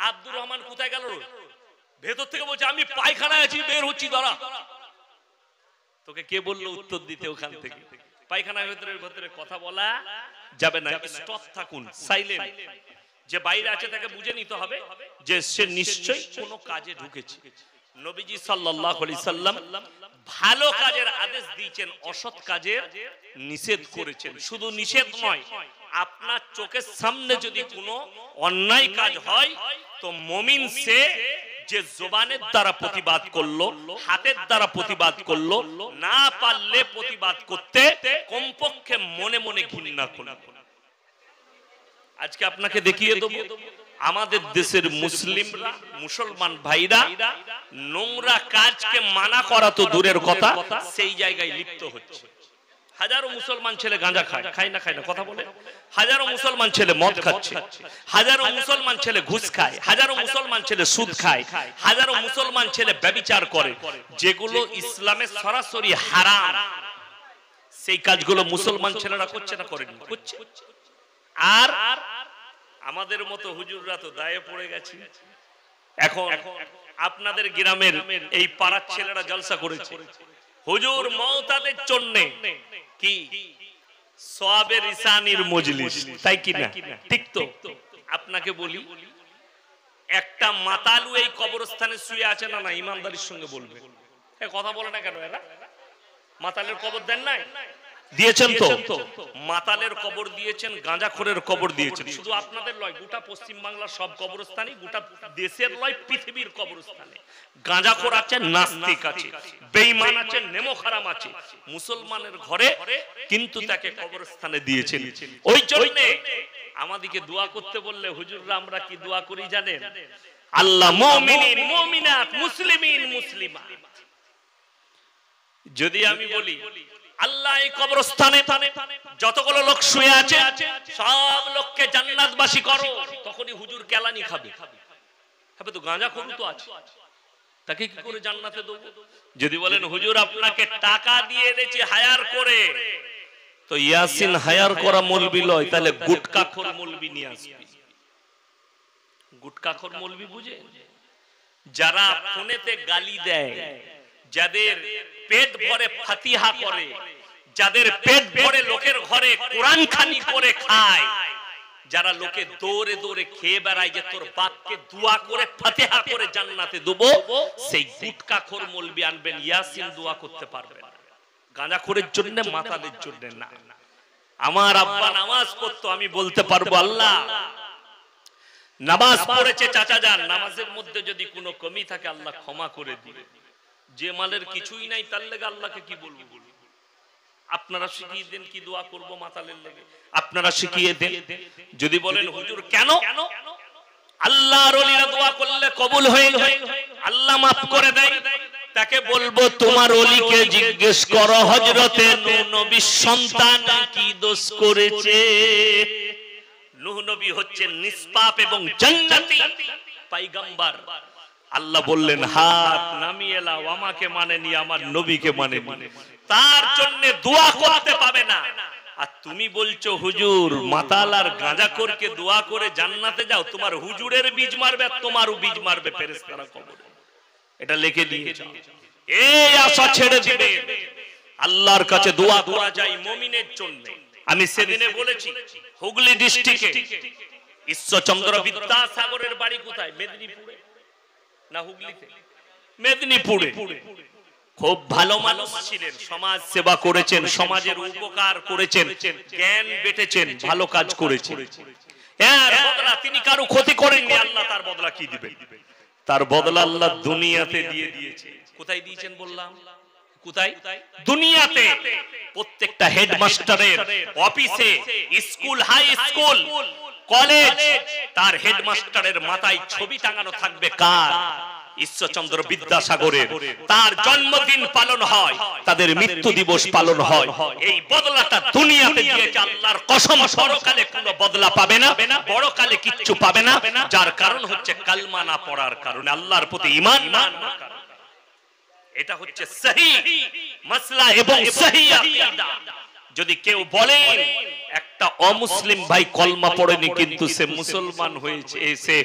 আব্দুর রহমান কোথায় গেল? ভেতর থেকে বলছে আমি পায়খানায় আছি, বের হচ্ছি দাঁড়া। তোকে কে বললো উত্তর দিতে ওখান থেকে? পায়খানার ভেতরে কথা বলা যাবে না, স্টপ থাকুন, সাইলেন্ট। যে বাইরে আছে তাকে বুঝে নিতে হবে যে সে নিশ্চয়ই কোনো কাজে ঢুকেছে। নবীজি সাল্লাল্লাহু আলাইহি সাল্লাম ভালো কাজের আদেশ দিয়েছেন, অসৎ কাজের নিষেধ করেছেন। শুধু নিষেধ নয়, আপনার চোখের সামনে যদি কোনো অন্যায় কাজ হয় তো মুমিন সে যে জবানের দ্বারা প্রতিবাদ করলো, হাতের দ্বারা প্রতিবাদ করলো, না পারলে প্রতিবাদ করতে কমপক্ষে মনে মনে ঘৃণা করলো। আজকে আপনাকে দেখিয়ে দেবো আমাদের দেশের মুসলিমরা, মুসলমান ভাইরা নোংরা কাজকে মানা করা তো দূরের কথা, সেই জায়গায় লিপ্ত হচ্ছে। হাজারো মুসলমান ছেলে গাঁজা খায়, খায় না কথা বলে। হাজারো মুসলমান ছেলে মদ খাচ্ছে, হাজারো মুসলমান ছেলে ঘুষ খায়, হাজারো মুসলমান ছেলে সুদ খায়, হাজারো মুসলমান ছেলে ব্যভিচার করে, যেগুলো ইসলামে সরাসরি হারাম। সেই কাজগুলো মুসলমান ছেলেরা করছে না করেনি? করছে। আর আমাদের মতো হুজুররা তো দায়ে পড়ে গেছে। এখন আপনাদের গ্রামের এই পাড়ার ছেলেরা জলসা করেছে, হুজুর মওতাদের জন্য কি সওয়াবের ইসানির মজলিস, তাই কি না? ঠিক তো? আপনাকে বলি, একটা মাতালু এই কবরস্থানে শুয়ে আছে না? না, ইমানদারির সঙ্গে বলবে। কথা বলে না কেন এরা? মাতালের কবর দেন নাই? দিয়েছেন তো। মাতালের কবর দিয়েছেন, গাঁজাখোরের কবর দিয়েছেন। শুধু আপনাদের নয়, গোটা পশ্চিম বাংলার সব কবরস্থানে, গোটা দেশের নয় পৃথিবীর কবরস্থানে গাঁজাখোর আছে, নাস্তিক আছে, বেঈমান আছে, নেমোখারাম আছে। মুসলমানের ঘরে কিন্তু তাকে কবরস্থানে দিয়েছেন। ওই জন্য আমাদেরকে দোয়া করতে বললে হুজুররা আমরা কি দোয়া করি জানেন? আল্লাহ মুমিনিন মুমিনাত মুসলিমিন মুসলিমাত। যদি আমি বলি আল্লাহ এই কবরস্থানে যতগুলো লোক শুয়ে আছে সব লোককে জান্নাতবাসী করো, তখনই হুজুর কেলানি খাবে। খাবে তো, গাঁজাখোর তো আছে, তাকে কি করে জান্নাতে দেব? যদি বলেন হুজুর আপনাকে টাকা দিয়ে এনেছি হায়ার করে, তো ইয়াসিন হায়ার করা মৌলবি লয়, তাহলে গুটকাখোর মৌলবি নিয়ে আসবে। গুটকাখোর মৌলবি বুঝে? যারা ফোনেতে গালি দেয়, যাদের পেট ভরে ফাতিহা করে, যাদের পেট ভরে লোকের ঘরে কোরআন খানি করে খায়, যারা লোকে দৌড়ে দৌড়ে খেয়ে বেড়ায় যে তোর বাপকে দোয়া করে ফাতিহা করে জান্নাতে দেব, সেই গুটকাখোর মৌলবি আনবেন, ইয়াসিন দোয়া করতে পারবে না। গাঁজাখোরের জন্য, মাতালের জন্য না। আমার আব্বা নামাজ পড়তো, আমি বলতে পারবো আল্লাহ নামাজ পড়েছে চাচা যান, নামাজের মধ্যে যদি কোনো কমি থাকে আল্লাহ ক্ষমা করে দিবে। যে মালের কিছুই নাই তার লেগে আল্লাহকে কি বলবো? আপনারা শিখিয়ে দেন কি দোয়া করব মাতালের লেগে, আপনারা শিখিয়ে দেন। যদি বলেন হুজুর কেন? আল্লাহর ওলিরা দোয়া করলে কবুল হয়ে যায়, আল্লাহ মাফ করে দেয়। তাকে বলবো তোমার ওলিকে জিজ্ঞেস করো হযরতে নূহ নবীর সন্তান কি দোষ করেছে। নূহ নবী হচ্ছেন নিষ্পাপ এবং জান্নাতি পয়গম্বর। আল্লাহ বললেন হাত নামিয়ে লাও, আমাকে মানেনি, আমার নবীকে মানেনি, তার জন্য দোয়া করতে পাবে না। আর তুমি বলছো হুজুর মাতাল আর গাঁজাখোরকে দোয়া করে জান্নাতে যাও, তোমার হুজুরের বীজ মারবে আর তোমারও বীজ মারবে ফেরেশতারা কবরে। এটা লিখে দিয়ে যাও। এই আশা ছেড়ে দিবে, আল্লাহর কাছে দোয়া করা যায় মুমিনের জন্য। আমি সেদিনে বলেছি হুগলি ডিস্ট্রিক্টে ঈশ্বরচন্দ্র বিদ্যাসাগরের বাড়ি কোথায়? মেদিনীপুরে না হুগলিতে? মেদিনীপুরে। খুব ভালো মানুষ ছিলেন, সমাজ সেবা করেছেন, সমাজের উপকার করেছেন, জ্ঞান বেটেছেন, ভালো কাজ করেছেন। এর বদলা তিনি কারো ক্ষতি করেননি। আল্লাহ তার বদলা কি দিবেন? তার বদলা আল্লাহ দুনিয়াতে দিয়ে দিয়েছে। কোথায় দিয়েছেন বললাম? কোথায়? দুনিয়াতে। প্রত্যেকটা হেডমাস্টারের অফিসে, স্কুল, হাই স্কুল, কলেজ, তার হেডমাস্টারের মাথায় ছবি টাঙানো থাকবে কার? ঈশ্বরচন্দ্র বিদ্যাসাগরের। তার জন্মদিন পালন হয়, তাদের মৃত্যু দিবস পালন হয়। এই বদলাটা দুনিয়াতে দিয়েছে আল্লাহর কসম। পরকালে কোনো বদলা পাবে না, বড়কালে কিচ্ছু পাবে না। যার কারণ হচ্ছে কালমা না পড়ার কারণে, আল্লাহর প্রতি ঈমান না আনার কারণে। এটা হচ্ছে সহি মাসলা এবং সহি আকীদা। যদি কেউ বলে একটা অমুসলিম ভাই কলমা পড়েনি কিন্তু সে মুসলমান হয়েছে, সে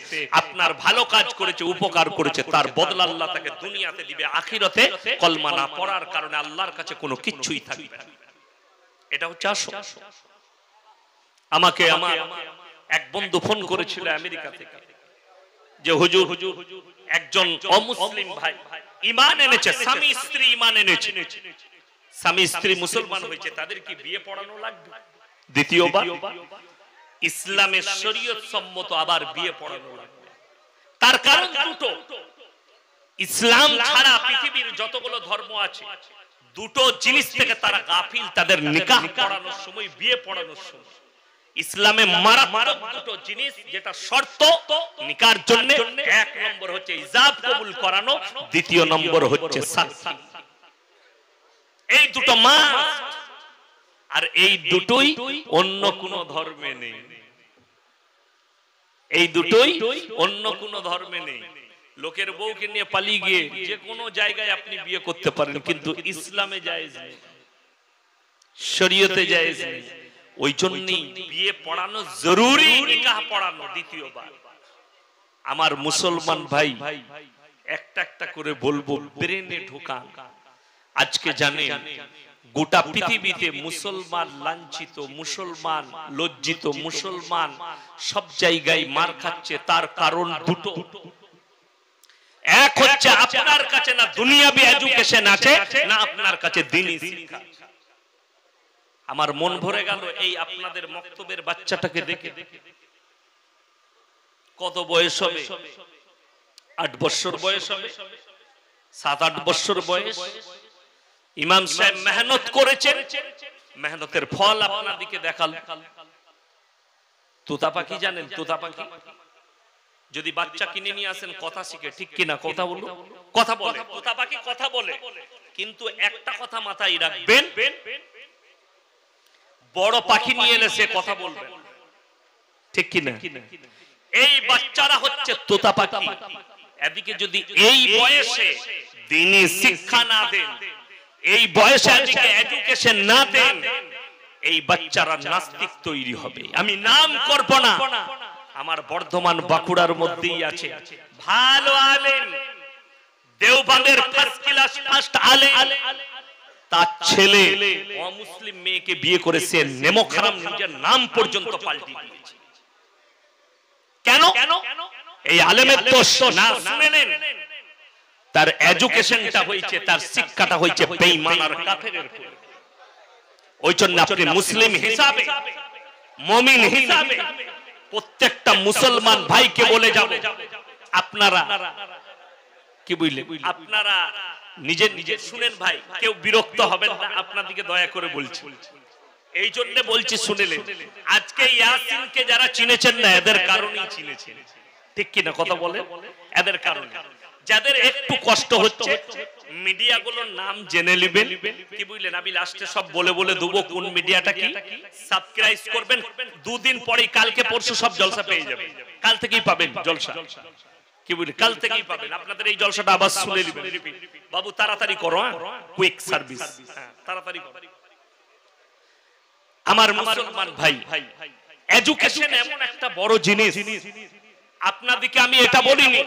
আপনার ভালো কাজ করেছে, উপকার করেছে, তার বদলা আল্লাহ তাকে দুনিয়াতে দিবে, আখিরাতে কলমা না পড়ার কারণে আল্লাহর কাছে কোনো কিছুই থাকবে না। এটা হচ্ছে আসল। আমাকে আমার এক বন্ধু ফোন করেছিল আমেরিকা থেকে যে হুজুর একজন অমুসলিম ভাই ঈমান এনেছে, স্বামী স্ত্রী ঈমান এনেছে, স্বামী স্ত্রী মুসলমান হয়েছে, তাদের কি বিয়ে পড়ানো লাগবে? দ্বিতীয়বার ইসলামের শরীয়ত সম্মত আবার বিয়ে পড়ানো লাগবে। তার কারণ দুটো, ইসলাম ছাড়া পৃথিবীর যতগুলো ধর্ম আছে দুটো জিনিস থেকে তারা গাফিল, তাদের নিকাহ পড়ানোর সময়, বিয়ে পড়ানোর সময়। ইসলামে মারাত্মক দুটো জিনিস যেটা শর্ত নিকার জন্য, এক নম্বর হচ্ছে ইজাব কবুল করানো, দ্বিতীয় নম্বর হচ্ছে সাক্ষী। এই দুটো মাস্ট, আর এই দুটোই অন্য কোন ধর্মে নেই, এই দুটোই অন্য কোন ধর্মে নেই। লোকের বউকে নিয়ে পালিয়ে গিয়ে যে কোনো জায়গায় আপনি বিয়ে করতে পারেন, কিন্তু ইসলামে জায়েজ নেই, শরীয়তে জায়েজ নেই। ওই জন্যই বিয়ে পড়ানো জরুরি, নিকাহ পড়ানো দ্বিতীয়বার। আমার মুসলমান ভাই একটা একটা করে বলবো, ব্রেনে ঢোকান। আজকে জানেন গোটা পৃথিবীতে মুসলমান লাঞ্ছিত, মুসলমান লজ্জিত, মুসলমান সব জায়গায় মার খাচ্ছে। তার কারণ দুটো, এক হচ্ছে আপনার কাছে না দুনিয়াবি এডুকেশন আছে, না আপনার কাছে দ্বীনি শিক্ষা। আমার মন ভরে গেল এই আপনাদের মক্তবের বাচ্চাটাকে দেখে। কত বয়স হবে? 8 বছর বয়স হবে, 7-8 বছর বয়স। ইমাম সাহেব মেহনত করেছেন, মেহনতের ফল আপনার দিকে দেখাল। তোতা পাখি জানেন? তোতা পাখি যদি বাচ্চা কিনে নিয়ে আসেন কথা শিখে, ঠিক কিনা? কথা বলো, কথা বলে, তোতা পাখি কথা বলে। কিন্তু একটা কথা মাথায় রাখবেন, বড় পাখি নিয়ে এলে সে কথা বলবে, ঠিক কিনা? এই বাচ্চারা হচ্ছে তোতা পাখি। এদিকে যদি এই বয়সে দ্বীনি শিক্ষা না দেন, এই বয়সে এদিকে এডুকেশন না দেন, এই বাচ্চারা নাস্তিক তৈরি হবে। আমি নাম করব না, আমার বর্ধমান বাঁকুড়ার মধ্যেই আছে ভালো আলেম, দেওবন্দের ফার্স্ট ক্লাস ফার্স্ট আলেম, তার ছেলে অমুসলিম মেয়েকে বিয়ে করেছে, নেমো খারাম নিজের নাম পর্যন্ত পাল্টে দিয়েছে। কেন? এই আলেমের দোষ না, শুনে নেন। তার এডুকেশনটা হয়েছে, তার শিক্ষাটা হয়েছে বেঈমান আর কাফেরের উপর। ওই জন্য আপনি মুসলিম হিসাবে, মুমিন হিসাবে প্রত্যেকটা মুসলমান ভাইকে বলে যাব, আপনারা কি বুঝলেন, আপনারা নিজে নিজে শুনেন ভাই, কেউ বিরক্ত হবেন না, আপনাদেরকে দয়া করে বলছি। এই জন্য বলছি শুনেলেন। আজকে ইয়াসিনকে যারা চিনেছেন না, এদের কারণেই চিনেছেন, ঠিক কিনা? কথা বলে, এদের কারণে। যাদের একটু কষ্ট হচ্ছে মিডিয়াগুলোর নাম জেনে নেবেন, কি বুঝলেন? আমি লাস্টে সব বলে বলে দেবো কোন মিডিয়াটা কি। সাবস্ক্রাইব করবেন, 2 দিন পরে, কালকে পরশু সব জলসা পেয়ে যাবেন। কাল থেকেই পাবেন জলসা, কি বুঝলেন? কাল থেকেই পাবেন। আপনাদের এই জলসাটা আবার শুনে নেবেন। বাবু তাড়াতাড়ি করো, কুইক সার্ভিস, তাড়াতাড়ি করো। আমার মুসলমান ভাই, এডুকেশন এমন একটা বড় জিনিস, আপনাদেরকে আমি এটা বলিনি,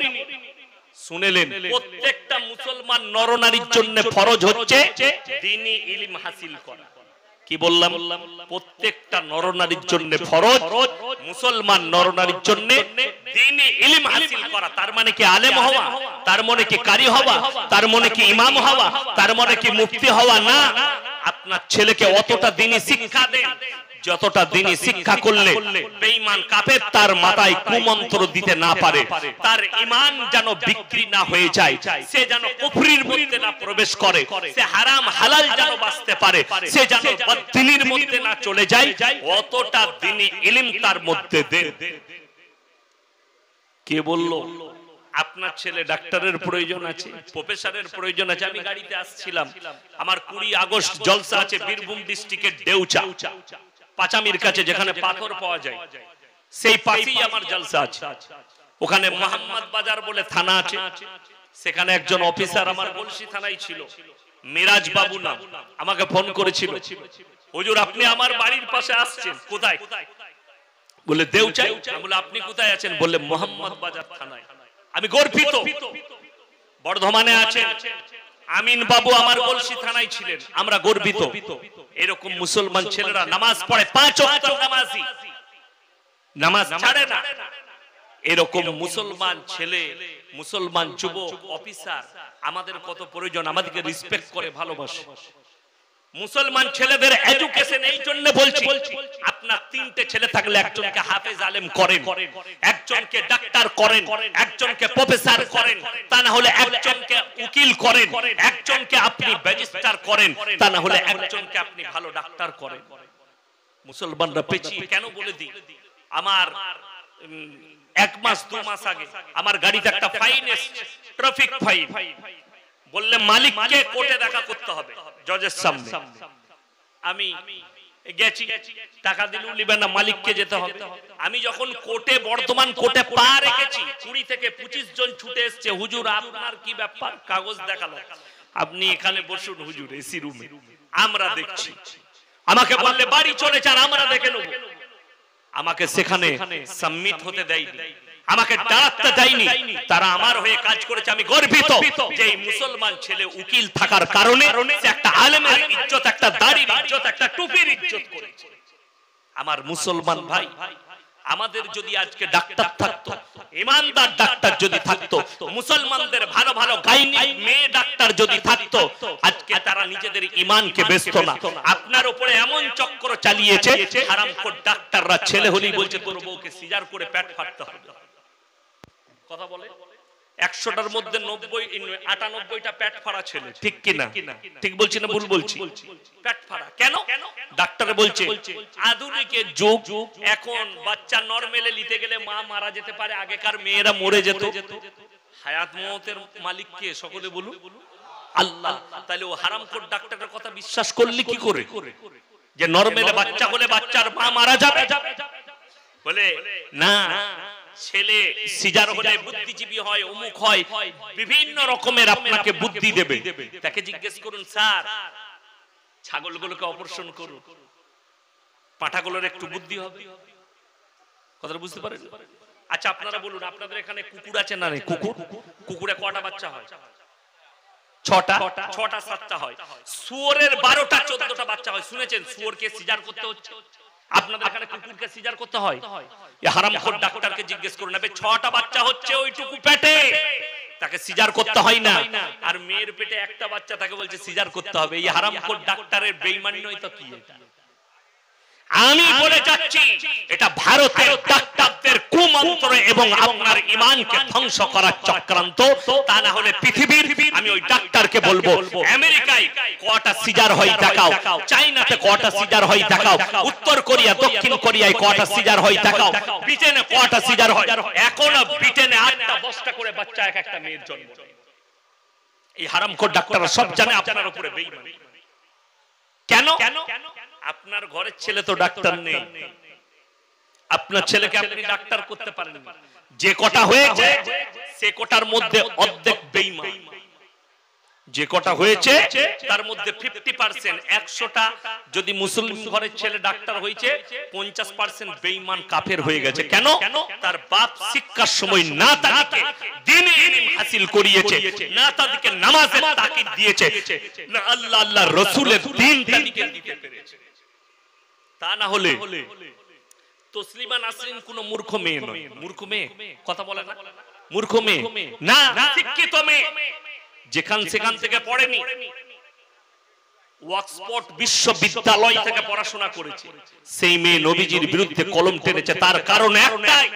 শুনেলেন? প্রত্যেকটা মুসলমান নরনারীর জন্য ফরজ হচ্ছে দ্বীনি ইলম হাসিল করা। কি বললাম? প্রত্যেকটা নরনারীর জন্য ফরজ, মুসলমান নরনারীর জন্য দ্বীনি ইলম হাসিল করা। তার মানে কি আলেম হওয়া, তার মানে কি কারি হওয়া, তার মানে কি ইমাম হওয়া, তার মানে কি মুফতি হওয়া না। আপনার ছেলেকে অতটা দ্বীনি শিক্ষা দেন যতটা দ্বীনি শিক্ষা করলে বেঈমান কাফের তার মাথায় কুমন্ত্র দিতে না পারে, তার ঈমান যেন বিক্রি না হয়ে যায়, সে যেন কুফরির মধ্যে না প্রবেশ করে, সে হারাম হালাল যেন বাঁচতে পারে, সে যেন বদদিনীর মধ্যে না চলে যায়, অতটা দ্বীনি ইলম তার মধ্যে দেন। কে বলল? আপনার ছেলে ডাক্তারের প্রয়োজন আছে, প্রফেসরের প্রয়োজন আছে। আমি গাড়িতে আসছিলাম, আমার 20 আগস্ট জলসা আছে বীরভূম ডিস্ট্রিক্টের দেউচা, পাচামির কাছে, যেখানে পাথর পাওয়া যায়, সেই পাশেই আমার জলসা আছে। ওখানে মোহাম্মদ বাজার বলে থানা আছে, সেখানে একজন অফিসার আমার গলসি থানায় ছিল, মিরাজ বাবু নাম, আমাকে ফোন করেছিল, হুজুর আপনি আমার বাড়ির পাশে আসছেন, কোথায়? বলে দেউচাই। বলে আপনি কোথায় আছেন? বলে মোহাম্মদ বাজার থানায়। আমি গর্বিত। বর্ধমানে আছেন আমিন বাবু আমার গলসি থানায় ছিলেন, আমরা গর্বিত। এরকম মুসলমান ছেলেরা নামাজ পড়ে, 5 ওয়াক্ত নামাজি, নামাজ ছাড়ে না। এরকম মুসলমান ছেলে, মুসলমান যুবক অফিসার আমাদের কত প্রয়োজন, আমাদেরকে রেসপেক্ট করে, ভালোবাসে। মুসলমান ছেলেদের এডুকেশন এই জন্য বলছি, আপনার 3টে ছেলে থাকলে একজনকে হাফেজ আলেম করেন, একজনকে ডাক্তার করেন, একজনকে প্রফেসর করেন, তা না হলে একজনকে উকিল করেন, একজনকে আপনি ম্যাজিস্ট্রেট করেন, তা না হলে একজনকে আপনি ভালো ডাক্তার করেন। মুসলমানরা পেছিয়ে কেন বলে দিই? আমার 1 মাস 2 মাস আগে আমার গাড়িতে একটা ফাইন এসেছে, ট্রাফিক ফাইন। বললে মালিককে কোর্টে দেখা করতে হবে, জজের সামনে। আমি গেছি, টাকা দিলেও নিবে না, মালিককে যেতে হবে। আমি যখন কোর্টে, বর্ধমান কোর্টে পা রেখেছি, 20 থেকে 25 জন ছুটে এসেছে, হুজুর আপনার কি ব্যাপার? কাগজ দেখালো, আপনি এখানে বসুন হুজুর এসি রুমে, আমরা দেখছি। আমাকে বললে বাড়ি চলে যান, আমরা দেখে নেব। আমাকে সেখানে সাবমিট হতে দেয়নি, আমাকে দাঁড়াতে দেয়নি। তারা আমার হয়ে কাজ করেছে, আমি গর্বিত যে এই মুসলমান ছেলে উকিল থাকার কারণে সে একটা আলেমের ইজ্জত, একটা দাড়ির ইজ্জত, একটা টুপির ইজ্জত করেছে। আমার মুসলমান ভাই, আমাদের যদি আজকে ডাক্তার থাকতো, ইমানদার ডাক্তার যদি থাকতো, মুসলমানদের ভালো ভালো গাইনিক মেয়ে ডাক্তার যদি থাকতো, আজকে তারা নিজেদের ঈমানকে বেচতো না। আপনার উপরে এমন চক্র চালিয়েছে, হারামখোর ডাক্তাররা ছেলে হলেই বলছে তোর বউকে সিজার করে পেট ফাটতে হবে। কথা বলে 100টার মধ্যে 98টা পেট ফাড়া ছেলে, ঠিক কি না? ঠিক বলছি না ভুল বলছি? পেট ফাড়া কেন? ডাক্তার বলছে আধুনিকের যুগ, এখন বাচ্চা নরমালে নিতে গেলে মা মারা যেতে পারে, আগেকার মেয়েরা মরে যেত। হায়াত মওতের মালিক কে? সকলে বলুন আল্লাহ। তাহলে ও হারামখোর ডাক্তারের কথা বিশ্বাস করলি কি করে যে নরমালে বাচ্চা হলে বাচ্চার মা মারা যাবে? বলে না, ছেলে সিজার হলে বুদ্ধিজীবী হয়, অমুক হয়, বিভিন্ন রকমের আপনাকে বুদ্ধি দেবে। তাকে জিজ্ঞেস করুন, স্যার ছাগলগুলোকে অপারেশন করুন, পাঁঠাগুলোর একটু বুদ্ধি হবে। কথাটা বুঝতে পারেন? আচ্ছা আপনারা বলুন, আপনাদের এখানে কুকুর আছে না নেই? কুকুরে কটা বাচ্চা হয়? 6টা 7টা হয়। শুয়োরের 12টা 14টা বাচ্চা হয়। শুনেছেন শুয়োরকে সিজার করতে হচ্ছে? আপনাদের এখানে কুকুরকে সিজার করতে হয়? এই হারামখোর ডাক্তারকে জিজ্ঞেস করুন, আবে 6টা বাচ্চা হচ্ছে ওইটুকু পেটে, তাকে সিজার করতে হয় না, আর মেয়ের পেটে একটা বাচ্চা, তাকে বলছে সিজার করতে হবে। এই হারামখোর ডাক্তারের বেঈমানি নয় তো কি এটা? আমি বলে যাচ্ছি এটা ভারতের ডাক্তারদের কুমন্ত্র এবং আপনার ঈমানকে ধ্বংস করার চক্রান্ত। তা না হলে পৃথিবীর, আমি ওই ডাক্তারকে বলবো, আমেরিকায় কটা সিজার হয় দেখাও, চাইনাতে কটা সিজার হয় দেখাও, উত্তর কোরিয়া, দক্ষিণ কোরিয়ায় কটা সিজার হয় দেখাও, ব্রিটেনে কটা সিজার হয়। এখনো ব্রিটেনে 8টা 10টা করে বাচ্চা এক একটা মেয়ের জন্ম। এই হারামখোর ডাক্তাররা সব জানে আপনার উপরে বেঈমানি। কেন? আপনার ঘরের ছেলে তো ডাক্তার নেই, আপনার ছেলেকে আপনি ডাক্তার করতে পারেন না। যে কটা হয়েছে সে কোটার মধ্যে অর্ধেক বেঈমান, যে কটা হয়েছে তার মধ্যে 50%, 100টা যদি মুসলিম ঘরের ছেলে ডাক্তার হয়েছে, 50% বেঈমান কাফের হয়ে গেছে। কেন? তার বাপ শিক্ষার সময় না তাকে দ্বীনি ইলম হাসিল করিয়েছে, না তাকে নামাজের তাকিদ দিয়েছে, না আল্লাহ আল্লাহর রাসূলের দ্বীন তাকে দিতে পেরেছে। তা না হলে তসলিমা নাসরিন কোন মূর্খ মেয়ে নয়। মূর্খ মেয়ে কথা বলে না, মূর্খ মেয়ে না, শিক্ষিত মেয়ে, যেখান সেখান থেকে পড়েনি, অক্সফোর্ড বিশ্ববিদ্যালয় থেকে পড়াশোনা করেছে। সেই মেয়ে নবীজির বিরুদ্ধে কলম টেনেছে। তার কারণ একটাই,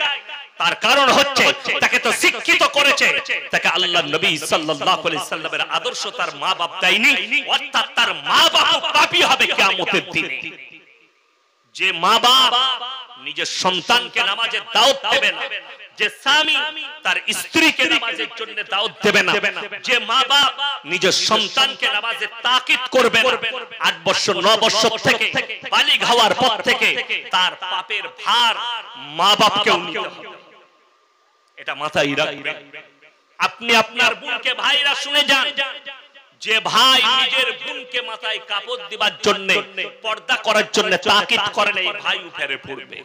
তার কারণ হচ্ছে তাকে তো শিক্ষিত করেছে, তাকে আল্লাহর নবী সাল্লাল্লাহু আলাইহি সাল্লামের আদর্শ তার মা বাপ দেয়নি, অর্থাৎ তার মা বাপ পাপী হবে কিয়ামতের দিনে। যে মা বাপ নিজের সন্তানকে নামাজের দাওয়াত দেবে না, যে স্বামী তার স্ত্রীকে নামাজের জন্য দাওয়াত দেবে না, যে মা বাপ নিজের সন্তানকে নামাজের তাকিদ করবে না, 8 বছর 9 বছর থেকে বালিগ হওয়ার পর থেকে তার পাপের ভার মা বাপকে নিতে হবে। এটা মাথায় রাখবেন। আপনি আপনার বোনকে, ভাইরা শুনে যান, যে ভাই নিজের বোনকে মাথায় কাপড় দেবার জন্য, পর্দা করার জন্য তাকিদ করেন, এই ভাই ফেরে পড়বে,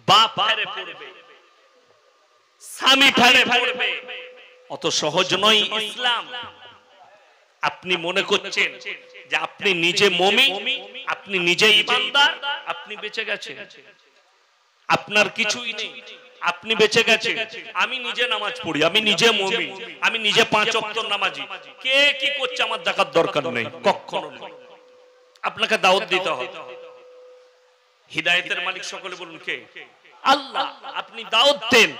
বাপ ফেরে পড়বে, স্বামী ফেরে পড়বে। অত সহজ নয় ইসলাম। আপনি মনে করছেন যে আপনি নিজে মুমিন, আপনি নিজে ঈমানদার, আপনি বেঁচে গেছেন, আপনার কিছুই নেই, আপনি বেঁচে গেছেন। আমি নিজে নামাজ পড়ি, আমি নিজে মুমিন, আমি নিজে 5 ওয়াক্ত নামাজি, কে কি করছে আমার দেখার দরকার নেই, কখনো নয়। আপনাকে দাওয়াত দিতে হবে। হিদায়াতের মালিক সকলে বলুন কে? আল্লাহ। আপনি দাওয়াত দেন,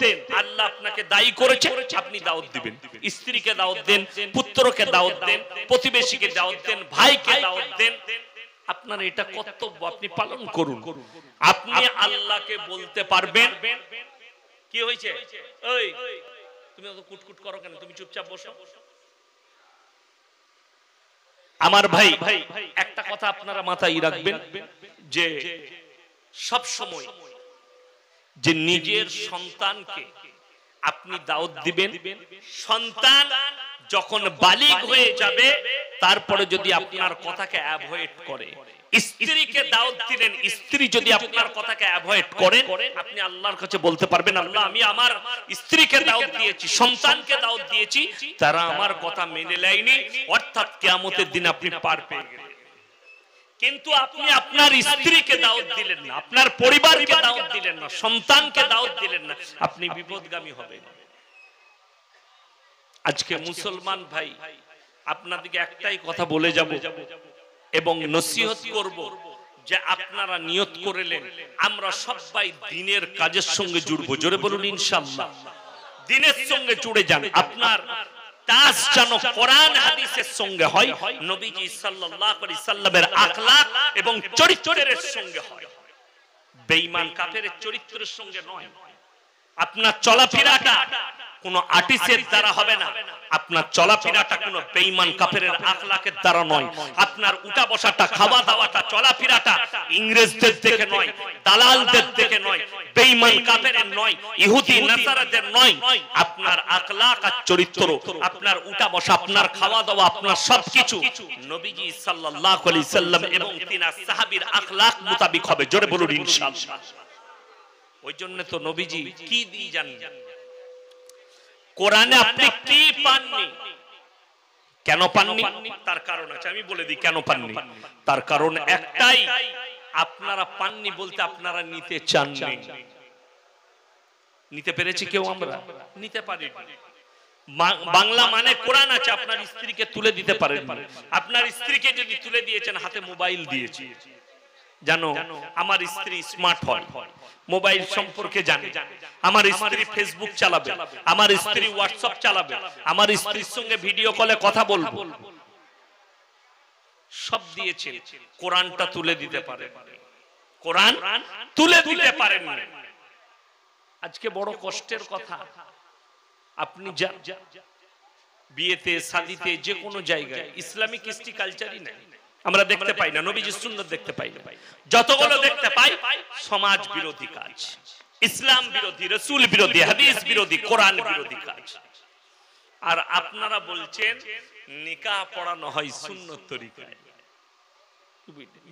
আল্লাহ আপনাকে দায়ী করেছে, আপনি দাওয়াত দিবেন। স্ত্রীকে দাওয়াত দেন, পুত্রকে দাওয়াত দেন, প্রতিবেশীকে দাওয়াত দেন, ভাইকে দাওয়াত দেন। আপনার এটা কর্তব্য, আপনি পালন করুন। আপনি আল্লাহকে বলতে পারবেন কি হয়েছে, ওই তুমি অত কুটকুট করো কেন, তুমি চুপচাপ বসো। আমার ভাই, একটা কথা আপনারা মাথায় রাখবেন যে সব সময় যে নিজের সন্তানকে আপনি দাওয়াত দিবেন, সন্তান যখন বালিগ হয়ে যাবে তারপরে যদি আপনার কথাকে অ্যাভয়েড করে, স্ত্রীকে দাওয়াত দিলেন, স্ত্রী যদি আপনার কথাকে অ্যাভয়েড করেন, আপনি আল্লাহর কাছে বলতে পারবেন, আল্লাহ আমি আমার স্ত্রীকে দাওয়াত দিয়েছি, সন্তানকে দাওয়াত দিয়েছি, তারা আমার কথা মেনে নেয়নি, অর্থাৎ কিয়ামতের দিন আপনি পার পেয়ে গেলেন। কিন্তু আপনি আপনার স্ত্রীকে দাওয়াত দিলেন না, আপনার পরিবারকে দাওয়াত দিলেন না, সন্তানকে দাওয়াত দিলেন না, আপনি বিপদগামী হবেন। আজকে মুসলমান ভাই, আপনাদেরকে একটাই কথা বলে যাব এবং নসিহত করব যে আপনারা নিয়ত করলেন আমরা সবাই দ্বীনের কাজের সঙ্গে জুড়ব। জোরে বলুন ইনশাআল্লাহ। দ্বীনের সঙ্গে জুড়ে যান। আপনার টাচ যেন কোরআন হাদিসের সঙ্গে হয়, নবীজি সাল্লাল্লাহু আলাইহি সাল্লামের আখলাক এবং চরিত্রের সঙ্গে হয়, বেঈমান কাফেরের চরিত্রের সঙ্গে নয়। আপনার চলাফেরাটা কোন আর্টিস্টের দ্বারা হবে না, আপনার চলাফেরাটা কোন বেঈমান কাফেরের আখলাকের দ্বারা নয়, আপনার উঠা বসাটা, খাওয়া দাওয়াটা, চলাফেরাটা ইংরেজদের দেখে নয়, দালালদের দেখে নয়, বেঈমান কাফেরের নয়, ইহুদি নাসারাদের নয়। আপনার আখলাক আর চরিত্র, আপনার উঠা বসা, আপনার খাওয়া দাওয়া, আপনার সবকিছু নবীজি সাল্লাল্লাহু আলাইহি সাল্লাম এবং তিনার সাহাবীর আখলাক মোতাবেক হবে। জোরে বলুন ইনশাআল্লাহ। ওই জন্য তো নবীজি কি দিয়ে জানেন, কোরআনে আপনি কি পাননি, কেন পাননি তার কারণ আছে, আমি বলে দিই কেন পাননি। তার কারণ একটাই, আপনারা পাননি বলতে আপনারা নিতে চাননি। নিতে পেরেছি কেউ? আমরা নিতে পারি। বাংলা মানে কোরআন আছে, আপনার স্ত্রীকে তুলে দিতে পারেন। আপনার স্ত্রীকে যদি তুলে দিয়েছেন, হাতে মোবাইল দিয়েছি, জানো আমার স্ত্রী স্মার্ট হয়, মোবাইল সম্পর্কে জানে, আমার স্ত্রী ফেসবুক চালাবে, আমার স্ত্রী হোয়াটসঅ্যাপ চালাবে, আমার স্ত্রীর সঙ্গে ভিডিও কলে কথা বলবো, সব দিয়েছে। কোরআনটা তুলে দিতে পারে, কোরআন তুলে দিতে পারেন না। আজকে বড় কষ্টের কথা, আপনি বিয়েতে, শাদীতে, যে কোনো জায়গায় ইসলামিক কৃষ্টি কালচারই নাই, আমরা দেখতে পাই না, নবীজির সুন্নাত দেখতে পাই না। যতগুলো দেখতে পাই সমাজ বিরোধী কাজ, ইসলাম বিরোধী, রাসূল বিরোধী, হাদিস বিরোধী, কোরআন বিরোধী কাজ। আর আপনারা বলছেন নিকাহ পড়ানো হয় সুন্নত তরিকায়।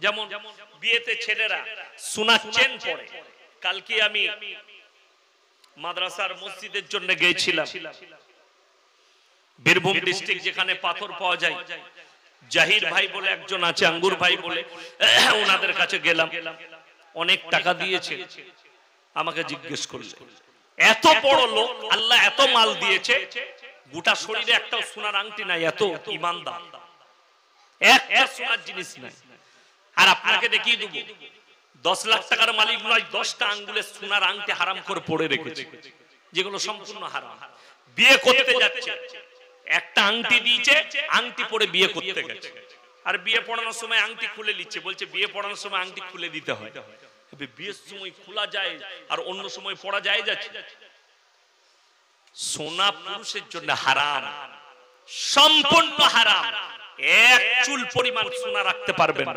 যেমন বিয়েতে ছেলেরা শোনাচ্ছেন পড়ে। কালকে আমি মাদ্রাসার মসজিদের জন্য গিয়েছিলাম, বীরভূম ডিস্ট্রিক্ট, যেখানে পাথর পাওয়া যায়। জাহির ভাই বলে একজন আছে, আঙ্গুর ভাই বলে, ওনাদের কাছে গেলাম, অনেক টাকা দিয়েছে। আমাকে জিজ্ঞেস করছে, এত বড় লোক, আল্লাহ এত মাল দিয়েছে, গোটা শরীরে একটাও সোনার আংটি নাই, এত ইমানদার, একটা সোনার জিনিস নাই, আর আপনাকে দেখিয়ে দেবো 10 লাখ টাকার মালিক নয়, 10টা আঙ্গুলের সোনার আংটি হারাম করে পড়ে রেখেছে, যেগুলো সম্পূর্ণ হারাম। বিয়ে করতে যাচ্ছে, একটা আংটি দিয়েছে, আংটি পরে বিয়ে করতে গেছে, আর বিয়ে পড়ানোর সময় আংটি খুলে নিচ্ছে, বলছে বিয়ে পড়ানোর সময় আংটি খুলে দিতে হয়। বিয়ের সময় খোলা যায় আর অন্য সময় পড়া যায় যাচ্ছে। সোনা পুরুষের জন্য হারাম, সম্পূর্ণ হারাম। এক চুল পরিমাণ সোনা রাখতে পারবেন।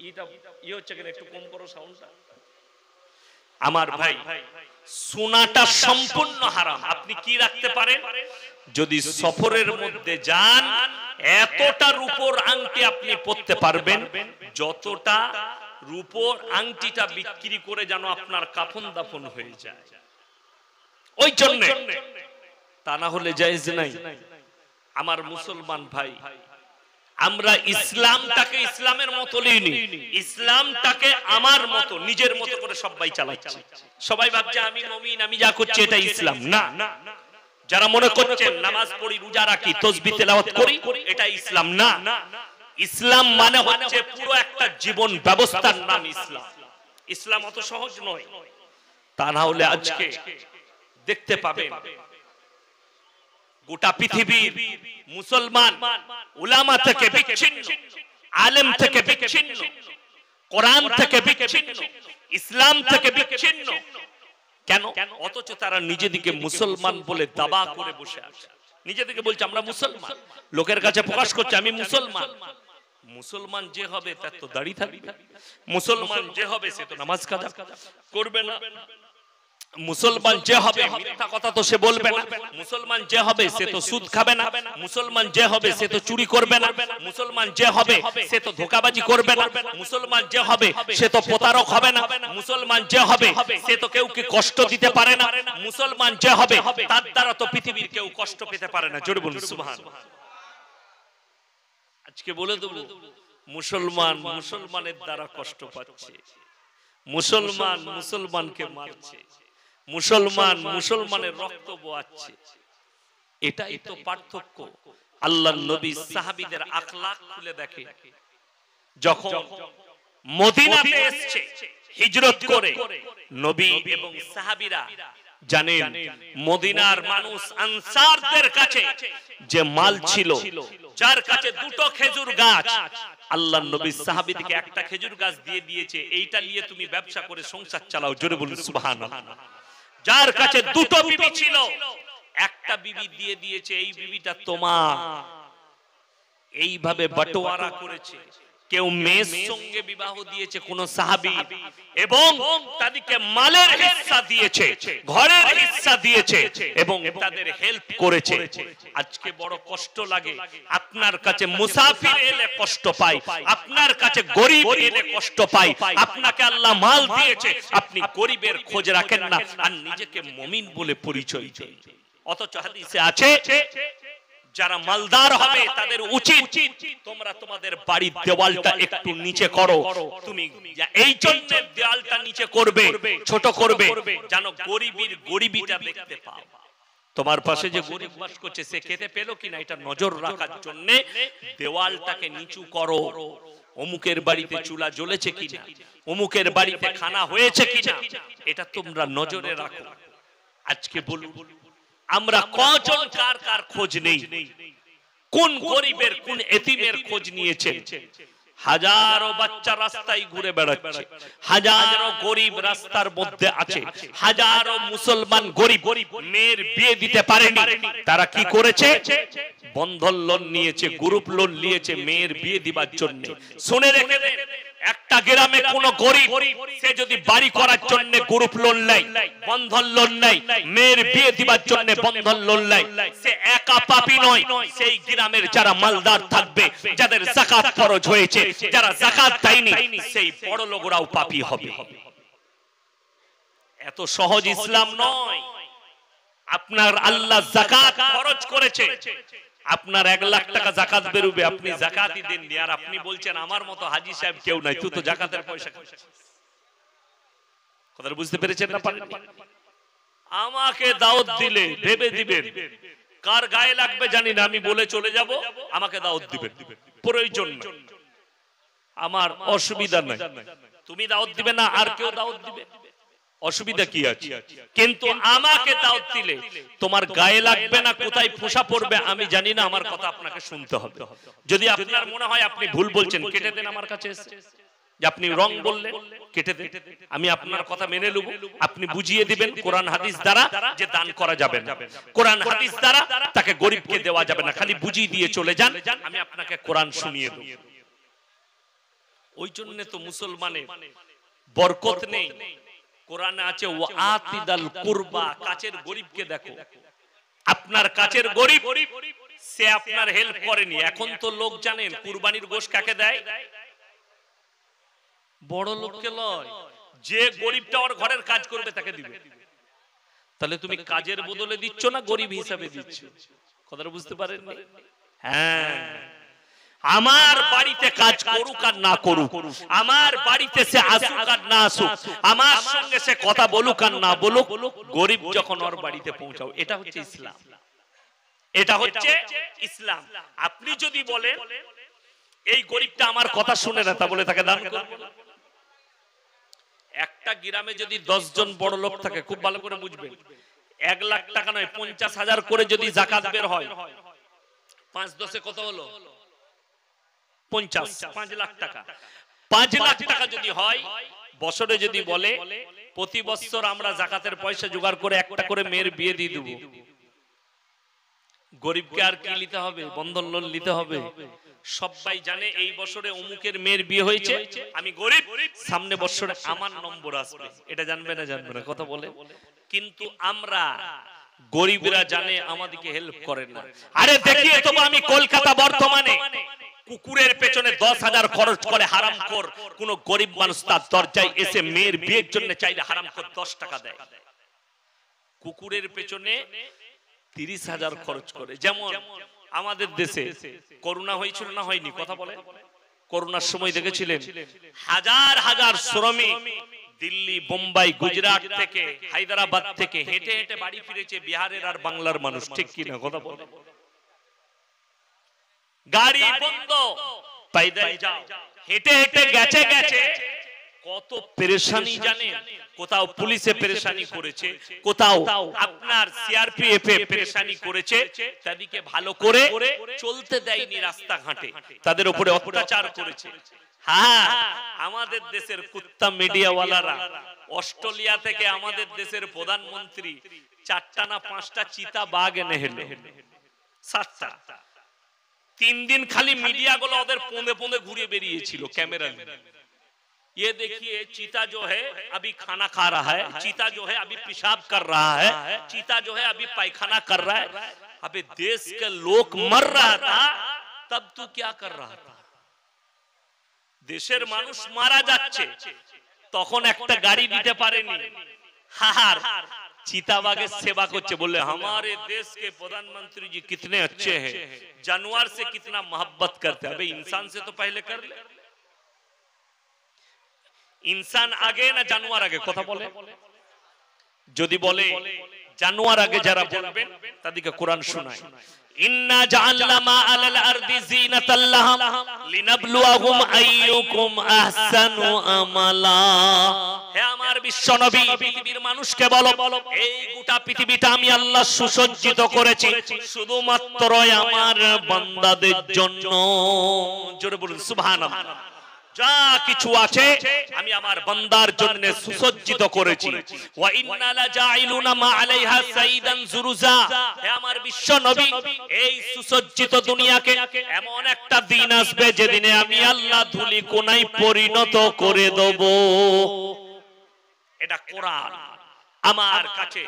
এইটা হচ্ছে কিনা, একটু কম করো সাউন্ডটা। আমার ভাই সোনাটা সম্পূর্ণ হারাম। আপনি কি রাখতে পারেন? যদি সফরের মধ্যে যান, এতটা রূপোর আংটি আপনি পরতে পারবেন যতটা রূপোর আংটিটা বিক্রি করে যেন আপনার কাফন দাফন হয়ে যায়। ওই জন্য, তা না হলে জায়েজ নাই। আমার মুসলমান ভাই, আমরা ইসলামটাকে ইসলামের মতো লইনি, ইসলামটাকে আমার মতো নিজের মতো করে সবাই চালাচ্ছে। সবাই ভাবছে আমি মুমিন, আমি যা করছি এটা ইসলাম। না, যারা মনে করছেন নামাজ পড়ি, রোজা রাখি, তাসবিহ তেলাওয়াত করি, এটা ইসলাম না। ইসলাম মানে হচ্ছে পুরো একটা জীবন ব্যবস্থার নাম ইসলাম। ইসলাম অত সহজ নয়। তা না হলে আজকে দেখতে পাবেন গোটা পৃথিবীর মুসলমান উলামা থেকে বিচ্ছিন্ন, আলেম থেকে বিচ্ছিন্ন, কোরআন থেকে বিচ্ছিন্ন, ইসলাম থেকে বিচ্ছিন্ন। কেন? অথচ তারা নিজেদিকে মুসলমান বলে দাবা করে বসে আছে। নিজেদিকে বলছে আমরা মুসলমান, লোকের কাছে প্রকাশ করছে আমি মুসলমান। মুসলমান যে হবে তার তো দাড়ি থাকবে, মুসলমান যে হবে সে তো নামাজ কাজা করবে না, মুসলমান যে হবে মিথ্যা কথা তো সে বলবে না, মুসলমান যে হবে সে তো সুদ খাবে না, মুসলমান যে হবে সে তো চুরি করবে না, মুসলমান যে হবে সে তো ধোঁকাবাজি করবে না, মুসলমান যে হবে সে তো প্রতারক হবে না, মুসলমান যে হবে সে তো কেউকে কষ্ট দিতে পারে না, মুসলমান যে হবে তার দ্বারা তো পৃথিবীর কেউ কষ্ট পেতে পারে না। জোরে বলুন সুবহানাল্লাহ। আজকে বলে দেব, মুসলমান মুসলমানের দ্বারা কষ্ট পাচ্ছে, মুসলমান মুসলমানকে মারছে, মুসলমান মুসলমানের রক্ত বোয়াচ্ছে। এটাই তো পার্থক্য। আল্লাহর নবী সাহাবীদের আখলাক খুলে দেখে, যখন মদিনাতে এসেছে হিজরত করে, নবী এবং সাহাবীরা জানেন মদিনার মানুষ আনসারদের কাছে যে মাল ছিল, যার কাছে দুটো খেজুর গাছ, আল্লাহর নবী সাহাবীদেরকে একটা খেজুর গাছ দিয়ে দিয়েছে, এইটা নিয়ে তুমি ব্যবসা করে সংসার চালাও। জোরে বলুন সুবহানাল্লাহ। যার কাছে দুটো বিবি ছিল, একটা বিবি দিয়ে দিয়েছে, এই বিবিটা তোমার। এইভাবে বাটোয়ারা করেছে। কেউ মেয়ের সঙ্গে বিবাহ দিয়েছে কোন সাহাবী, এবং তাদেরকে মালের হিস্সা দিয়েছে, ঘরের হিস্সা দিয়েছে, এবং তাদের হেল্প করেছে। আজকে বড় কষ্ট লাগে, আপনার কাছে মুসাফির এলে কষ্ট পাই, আপনার কাছে গরিব এলে কষ্ট পাই। আপনাকে আল্লাহ মাল দিয়েছে, আপনি গরিবের খোঁজ রাখেন না, আর নিজেকে মুমিন বলে পরিচয় দেন। অথচ হাদিসে আছে যারা মালদার হবে তাদের উচিত তোমরা তোমাদের বাড়ির দেওয়ালটা একটু নিচে করো। তুমি এই জন্য দেওয়ালটা নিচে করবে, ছোট করবে, যেন গরিবের গরিবিটা দেখতে পাও। তোমার পাশে যে গরিব বাস করছে সে খেতে পেলো কিনা এটা নজর রাখার জন্য দেওয়ালটাকে নিচু করো। অমুকের বাড়িতে চুলা জ্বলেছে কিনা, অমুকের বাড়িতে খানা হয়েছে কিনা, এটা তোমরা নজরে রাখো। আজকে বলুন, আমরা কজন কার কার খোঁজ নেই? কোন গরিবের কোন এতিমের খোঁজ নিয়েছেন? হাজারো বাচ্চা রাস্তায় ঘুরে বেড়াচ্ছে, হাজারো গরিব রাস্তার মধ্যে আছে, হাজারো মুসলমান গরিব মেয়ের বিয়ে দিতে পারেনি। তারা কি করেছে? বন্ধন লোন নিয়েছে, গ্রুপ লোন নিয়েছে মেয়ের বিয়ে দিবার জন্য। শুনে রেখে দেন, একটা গ্রামে কোন গরিব সে যদি বাড়ি করার জন্য গ্রুপ লোন নেয়, বন্ধন লোন নেয়, মেয়ের বিয়ে দিবার জন্য বন্ধন লোন নেয়, সে একা পাপী নয়। সেই গ্রামের যারা মালদার থাকবে, যাদের যাকাত ফরজ হয়েছে, যারা যাকাত দেয়নি, সেই বড় লোকরাও পাপী হবে। এত সহজ ইসলাম নয়। আপনার আল্লাহ যাকাত ফরজ করেছে, আপনার 1 লাখ টাকা যাকাত বেরোবে, আপনি যাকাতই দেননি, আর আপনি বলছেন আমার মতো হাজী সাহেব কেউ নাই, তুই তো যাকাতের পয়সা খাচ্ছিস। কথা বুঝতে পেরেছেন না? পারেন? আমাকে দাওয়াত দিলে ভেবে দিবেন, কার গায়ে লাগবে জানি না, আমি বলে চলে যাব, আমাকে দাওয়াত দিবেন, প্রয়োজন নাই, আমার অসুবিধা নাই। তুমি দাওয়াত দিবে না, আর কেউ দাওয়াত দিবে, অসুবিধা কি আছে? কিন্তু আমাকে দাওয়াত দিলে তোমার গায়ে লাগবে না, কোথায় পোষা পড়বে আমি জানি না, আমার কথা আপনাকে শুনতে হবে। যদি আপনার মনে হয় আপনি ভুল বলছেন, কেটে দেন আমার কাছে এসে, যে আপনি রং বললেন, কেটে দেন, আমি আপনার কথা মেনে নেব। আপনি বুঝিয়ে দিবেন কোরআন হাদিস দ্বারা যে দান করা যাবে না, কোরআন হাদিস দ্বারা তাকে গরিবকে দেওয়া যাবে না, খালি বুঝিয়ে দিয়ে চলে যান, আমি আপনাকে কোরআন শুনিয়ে দেব। ওই জন্য তো মুসলমানের বরকত নেই, কোরআনে আছে ওয়াতিদাল কুরবা, কাছের গরিবকে দেখো। আপনার কাছের গরিব, সে আপনার হেল্প করেনি। এখন তো লোক জানেন কুরবানির গোশত কাকে দেয়? বড় লোককে লয়, যে গরিবটা ওর ঘরের কাজ করবে তাকে দিবে। তাহলে তুমি কাজের বদলে দিচ্ছ না গরিব হিসাবে দিচ্ছ? কথাটা বুঝতে পারেন? হ্যাঁ, আমার বাড়িতে কাজ করুক আর না করুক, আমার বাড়িতে সে আসুক আর না আসুক, আমার সঙ্গে সে কথা বলুক আর না বলুক, গরিব যখন ওর বাড়িতে পৌঁছাও, এটা হচ্ছে ইসলাম। এটা হচ্ছে ইসলাম। আপনি যদি বলেন এই গরিবটা আমার কথা শুনে না, তা বলে তাকে দান করব না। একটা গ্রামে যদি 10 জন বড় লোক থাকে, খুব ভালো করে বুঝবেন, 1 লাখ টাকা নয় 50,000 করে যদি যাকাত বের হয়, 5-10 কত হলো? 50, 5 লাখ টাকা। 5 লাখ টাকা যদি হয়, বছরে যদি বলে প্রতি বছর আমরা যাকাতের পয়সা জোগাড় করে একটা করে মেয়ের বিয়ে দিয়ে দেব, গরিবকে আর কি নিতে হবে? বন্ধন লোন নিতে হবে। সবাই জানে এই বছরে অমুকের মেয়ের বিয়ে হয়েছে, আমি গরিব, সামনে বছরে আমার নম্বর আসবে। এটা জানবে না? জানবে না কথা বলে। কিন্তু আমরা গরিবরা জানে আমাদেরকে হেল্প করে না। আরে দেখিয়ে তবু আমি কলকাতা বর্তমানে কুকুরের পেছনে 10,000 খরচ করে হারামখোর কোন গরিব মানুষ তার দরজায় এসে মেয়ের বিয়ের জন্য চাইলে হারামখোর 10 টাকা দেয়। কুকুরের পেছনে 30,000 খরচ করে। যেমন আমাদের দেশে করোনা হয়েছিল না হয়নি? কথা বলে। করোনার সময় দেখেছিলেন হাজার হাজার শ্রমিক দিল্লি, বোম্বাই, গুজরাট থেকে, হায়দ্রাবাদ থেকে হেঁটে হেঁটে বাড়ি ফিরেছে বিহারের আর বাংলার মানুষ, ঠিক কিনা? কথা বলে। গাড়ি বন্ধ, পাইদল যাও, হেঁটে হেঁটে গেছে গেছে। কত পেরেশানি জানেন? কোথাও পুলিশে পেরেশানি করেছে, কোথাও আপনার সিআরপিএফ এ পেরেশানি করেছে, তাদেরকে ভালো করে চলতে দেয়নি রাস্তাঘাটে, তাদের উপরে অত্যাচার করেছে। হ্যাঁ, আমাদের দেশের কুত্তা মিডিয়াওয়ালারা অস্ট্রেলিয়া থেকে আমাদের দেশের প্রধানমন্ত্রী 4টা না 5টা চিতা বাঘ এনে হেলো, 7টা। 3 দিন খালি মিডিয়াগুলো ওদের পোঁদে পোঁদে ঘুরে বেরিয়েছিল ক্যামেরা নিয়ে। ये देखिए चीता जो है अभी खाना खा रहा है, चीता जो है अभी पेशाब कर रहा है, चीता जो है अभी पायखाना कर रहा है। अबे देश के लोग मर रहा था, तब तू क्या कर रहा था? দেশের মানুষ মারা যাচ্ছে, তখন একটা গাড়ি দিতে পারেনি। হার চিতাবাগের সেবা করছে, বললে हमारे देश के प्रधानमंत्री जी कितने अच्छे हैं, जानवर से कितना मोहब्बत करते हैं। अबे इंसान से तो पहले कर ले। इंसान आगे ना जानवर आगे? কথা বলে। যদি বলে জানোয়ার আগে যারা বলবেন তাদেরকে কোরআন শোনায়, ইন্না জাআলনা মা আলাল আরদি জিনাতাল লাহুম লিনাবলুয়াহুম আইয়ুকুম আহসানু আমালা। হে আমার বিশ্ব নবী, পৃথিবীর মানুষকে বলো, এই গোটা পৃথিবীটা আমি আল্লাহ সুসজ্জিত করেছি শুধুমাত্র আমার বান্দাদের জন্য। জোরে বলুন সুবহানাল্লাহ। যা কিছু আছে আমি আমার বান্দার জন্য সুসজ্জিত করেছি। ওয়া ইন্না লা জাইলুনা মা আলাইহা সাইদান জুরুজা। হে আমার বিশ্ব নবী, এই সুসজ্জিত দুনিয়াকে এমন একটা দিন আসবে যেদিনে আমি আল্লাহ ধুলি কোনায় পরিণত করে দেব। এটা কোরআন আমার কাছে।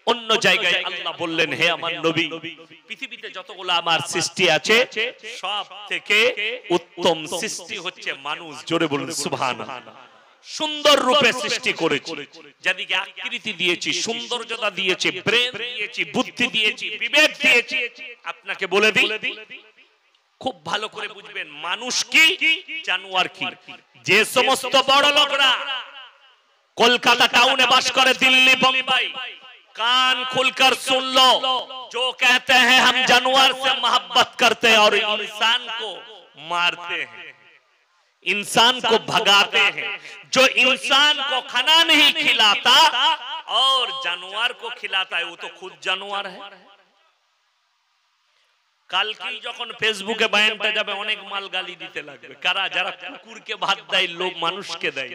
অন্য জায়গায় আল্লাহ বললেন, হে আমার নবী, পৃথিবীতে যতগুলো আমার সৃষ্টি আছে সব থেকে উত্তম সৃষ্টি হচ্ছে মানুষ। জোরে বলুন সুবহানাল্লাহ। সুন্দর রূপে সৃষ্টি করেছি, যাদেরকে আকৃতি দিয়েছি, সৌন্দর্যতা দিয়েছি, ব্রেন দিয়েছি, বুদ্ধি দিয়েছি, বিবেক দিয়েছি। আপনাকে বলে দিই, খুব ভালো করে বুঝবেন মানুষ কি জানোয়ার কি। যে সমস্ত বড় লোকরা কলকাতা টাউনে বাস করে, দিল্লি, বোম্বাই, कान खुलकर सुन लो, जो कहते हैं हम जानवर से मोहब्बत करते हैं और इंसान को मारते हैं, इंसान को भगाते हैं, जो इंसान को खाना नहीं खिलाता और जानवर को खिलाता है वो तो खुद जानवर है। কালকেই যখন ফেসবুকে বায়ানটা যাবে অনেক মাল গালি দিতে লাগবে। কারা? যারা কুকুরকে ভাত দেয়, লোক মানুষকে দেয়।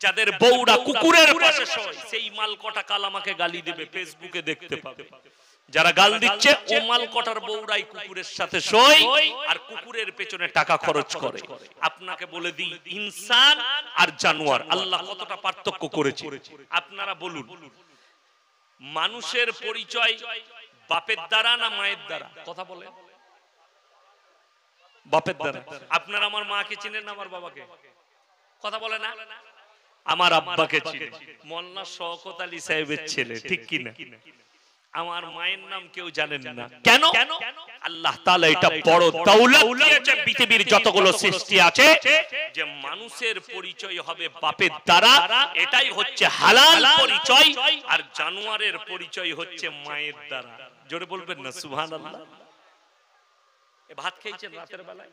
যাদের বউরা কুকুরের পাশে শোয় সেই মাল কটা কাল আমাকে গালি দেবে, ফেসবুকে দেখতে পাবে। যারা গাল দিচ্ছে ও মাল কটার বউরাই কুকুরের সাথে শোয় আর কুকুরের পেছনে টাকা খরচ করে। আপনাকে বলে দিই, ইনসান আর জানোয়ার আল্লাহ কতটা পার্থক্য করেছে আপনারা বলুন। মানুষের পরিচয় বাপের দ্বারা না মায়ের দ্বারা? কথা বলে বাপের দ্বারা। আপনারা আমার মাকে চিনেন না আমার বাবাকে? কথা বলে না? আমার আব্বাকে চিনেন, মোল্লা শওকত আলী সাহেবের ছেলে, ঠিক কি না? আমার মায়ের নাম কেউ জানেন না কেন? আল্লাহ তাআলা এটা বড় দৌলত দিয়েছে পৃথিবীর যতগুলো সৃষ্টি আছে, যে মানুষের পরিচয় হবে বাপের দ্বারা, এটাই হচ্ছে হালাল পরিচয়, আর জানোয়ারের পরিচয় হচ্ছে মায়ের দ্বারা। জোরে বলবেন না সুবহানাল্লাহ? এ ভাত খেয়েছেন রাতের বেলায়?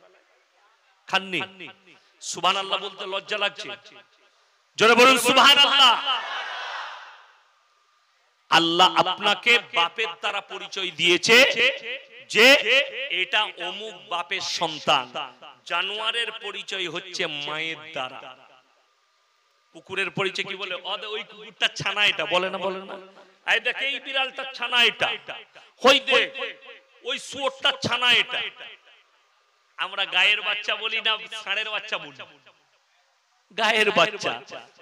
খাননি? সুবহানাল্লাহ বলতে লজ্জা লাগছে? জোরে বলুন সুবহানাল্লাহ। আল্লাহ আপনাকে বাপের দ্বারা পরিচয় দিয়েছে যে এটা অমুক বাপের সন্তান। জানোয়ারের পরিচয় হচ্ছে মায়ের দ্বারা। কুকুরের পরিচয় কি বলে? ওই কুকুরটার ছানা এটা, বলে না? বলে না? এই দেখ এই বিড়ালটার ছানা এটা, ওই দেখ ওই শুয়োরটার ছানা এটা। আমরা গায়ের বাচ্চা বলি না, ষাঁড়ের বাচ্চা বলি? গায়ের বাচ্চা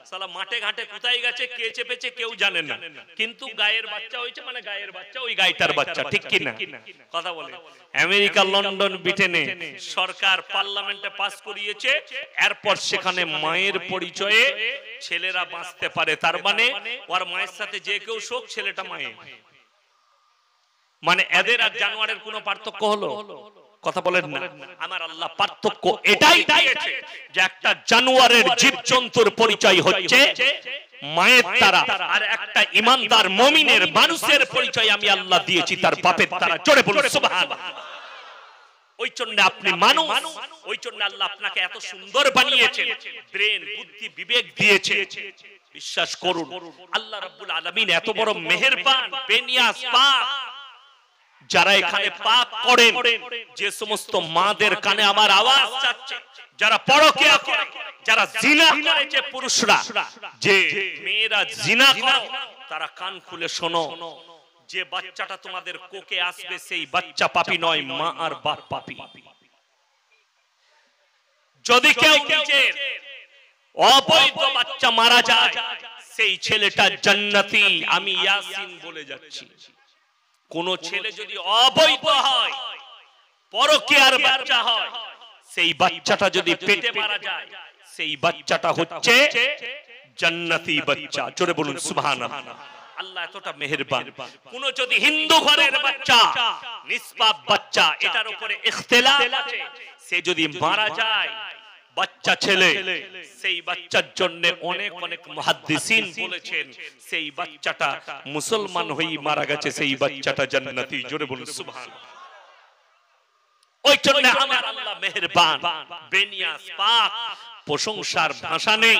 সালা মাঠে ঘাটে কোথায় গেছে, কে চেপেছে কেউ জানে না, কিন্তু গায়ের বাচ্চা হয়েছে মানে গায়ের বাচ্চা, ওই গাইটার বাচ্চা, ঠিক কি না? কথা বলে। আমেরিকা, লন্ডন, ব্রিটেনে সরকার পার্লামেন্টে পাস করিয়েছে, এরপর সেখানে মায়ের পরিচয়ে ছেলেরা বাঁচতে পারে। তার মানে ওর মায়ের সাথে যে কেউ শোক, ছেলেটা মায়ের। মানে এদের আর জানোয়ারের কোনো পার্থক্য হলো? কথা বলেন না। আমার আল্লাহ পার্থক্য এটাই দিয়েছে যে একটা জানোয়ারের জীবজন্তুর পরিচয় হচ্ছে মায়ের দ্বারা, আর একটা ঈমানদার মুমিনের মানুষের পরিচয় আমি আল্লাহ দিয়েছি তার বাপের দ্বারা। জোরে বলুন সুবহানাল্লাহ। ওই জন্য আপনি মানুষ, ওই জন্য আল্লাহ আপনাকে এত সুন্দর বানিয়েছেন, ব্রেন, বুদ্ধি, বিবেক দিয়েছে। বিশ্বাস করুন আল্লাহ রাব্বুল আলামিন এত বড় মেহেরবান, বেনিয়াজ, পাক। যারা এখানে পাপ করেন, যে সমস্ত মাদের কানে আমার আওয়াজ যাচ্ছে, যারা পরকিয়া করে, যারা জিনা করেছে পুরুষরা, যে মেয়েরা জিনা করে, তারা কান খুলে শোনো, যে বাচ্চাটা তোমাদের কোকে আসবে সেই বাচ্চা পাপী নয়, মা আর বাপ পাপী। যদি কেউ নিজের অবৈধ বাচ্চা মারা যায়, সেই ছেলেটা জান্নাতি। আমি ইয়াসিন বলে যাচ্ছি। কোন ছেলে যদি অবৈধ হয়, পরকীয়ার বাচ্চা হয়, সেই বাচ্চাটা যদি পেটে মারা যায়, সেই বাচ্চাটা হচ্ছে জান্নাতি বাচ্চা। জোরে বলুন সুবহানাল্লাহ। আল্লাহ এতটা মেহেরবান। কোন যদি হিন্দু ঘরের বাচ্চা, নিষ্পাপ বাচ্চা, এটার উপরে ইখতিলাফ আছে, সে যদি মারা যায় বাচ্চা ছেলে, সেই বাচ্চার জন্য অনেক অনেক মুহাদ্দিসিন বলেছেন সেই বাচ্চাটা মুসলমান হয়ে মারা গেছে, সেই বাচ্চাটা জান্নাতি। জোরে বলুন সুবহানাল্লাহ। ওই জন্য আমার আল্লাহ মেহেরবান, বেনিয়াজ, পাক। প্রশংসার ভাষা নেই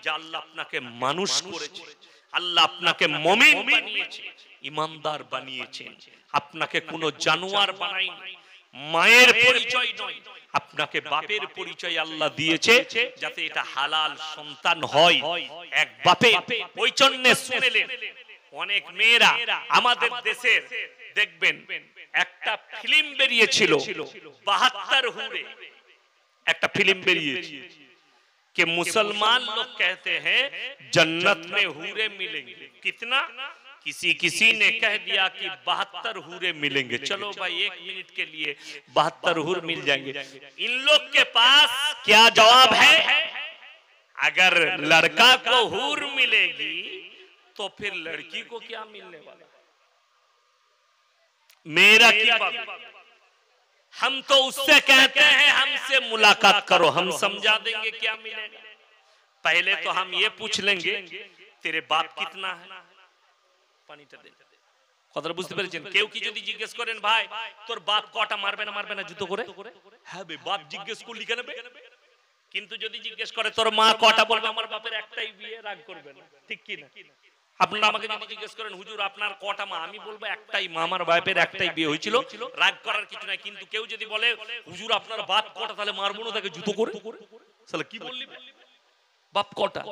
যে আল্লাহ আপনাকে মানুষ করেছে, আল্লাহ আপনাকে মুমিন বানিয়েছে, ঈমানদার বানিয়েছেন। আপনাকে কোনো জানোয়ার বানায়নি। মায়ের পরিচয় নয়, আপনাকে বাপের পরিচয় আল্লাহ দিয়েছে, যাতে এটা হালাল সন্তান হয় এক বাপে। ওই জন্য শুনেলেন অনেক মেয়েরা আমাদের দেশের, দেখবেন একটা ফিল্ম বেরিয়েছিল 72 হুরে, একটা ফিল্ম বেরিয়েছে कि मुसलमान लोग कहते हैं जन्नत में हूरे मिलेंगे। कितना? किसी ने कह दिया कि 72 हूरे मिलेंगे। चलो भाई 1 मिनट के लिए 72 हूर मिल जाएंगे। इन लोग के पास क्या जवाब है? अगर लड़का को हूर मिलेगी तो फिर लड़की को क्या मिलने वाला? मेरा क्या? हम तो उससे कहते हैं हमसे मुलाकात करो, हम समझा देंगे क्या मिलेगा। पहले तो हम ये पूछ लेंगे तेरे बाप कितना है। পানিটা দেন। কথাটা বুঝতে পেরেছেন? কেউ কি যদি জিজ্ঞেস করেন ভাই তোর বাপ কটা মারবে না জুতো করে, হ্যাঁ বে বাপ জিজ্ঞেস করলি কেন বে? কিন্তু যদি জিজ্ঞেস করে তোর মা কটা, বলবে আমার বাপের একটাই বিয়ে, রাগ করবে না, ঠিক কি না? আপনারা আমাকে যদি জিজ্ঞেস করেন হুজুর আপনার কটা মা, আমি বলবো একটাই মা, আমার বাপের একটাই বিয়ে হয়েছিল, রাগ করার কিছু নাই। কিন্তু কেউ যদি বলে হুজুর আপনার বাপ কটা, তাহলে মারবো না তাকে জুতো করে। তাহলে কি বললি? বাপ কটা?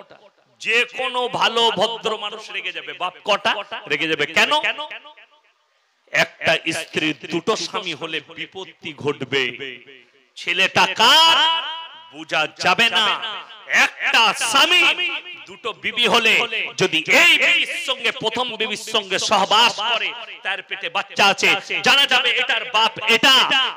যে কোনো ভালো ভদ্র মানুষ রেগে যাবে, বাপ কটা রেগে যাবে। কেন? একটা স্ত্রীর দুটো স্বামী হলে বিপত্তি ঘটবে। ছেলেটা কার বোঝা যাবে না। একটা স্বামী দুটো বিবি হলে যদি এই বিবির সঙ্গে প্রথম বিবির সঙ্গে সহবাস করে, তার পেটে বাচ্চা আছে, জানা যাবে এটার বাপ এটা।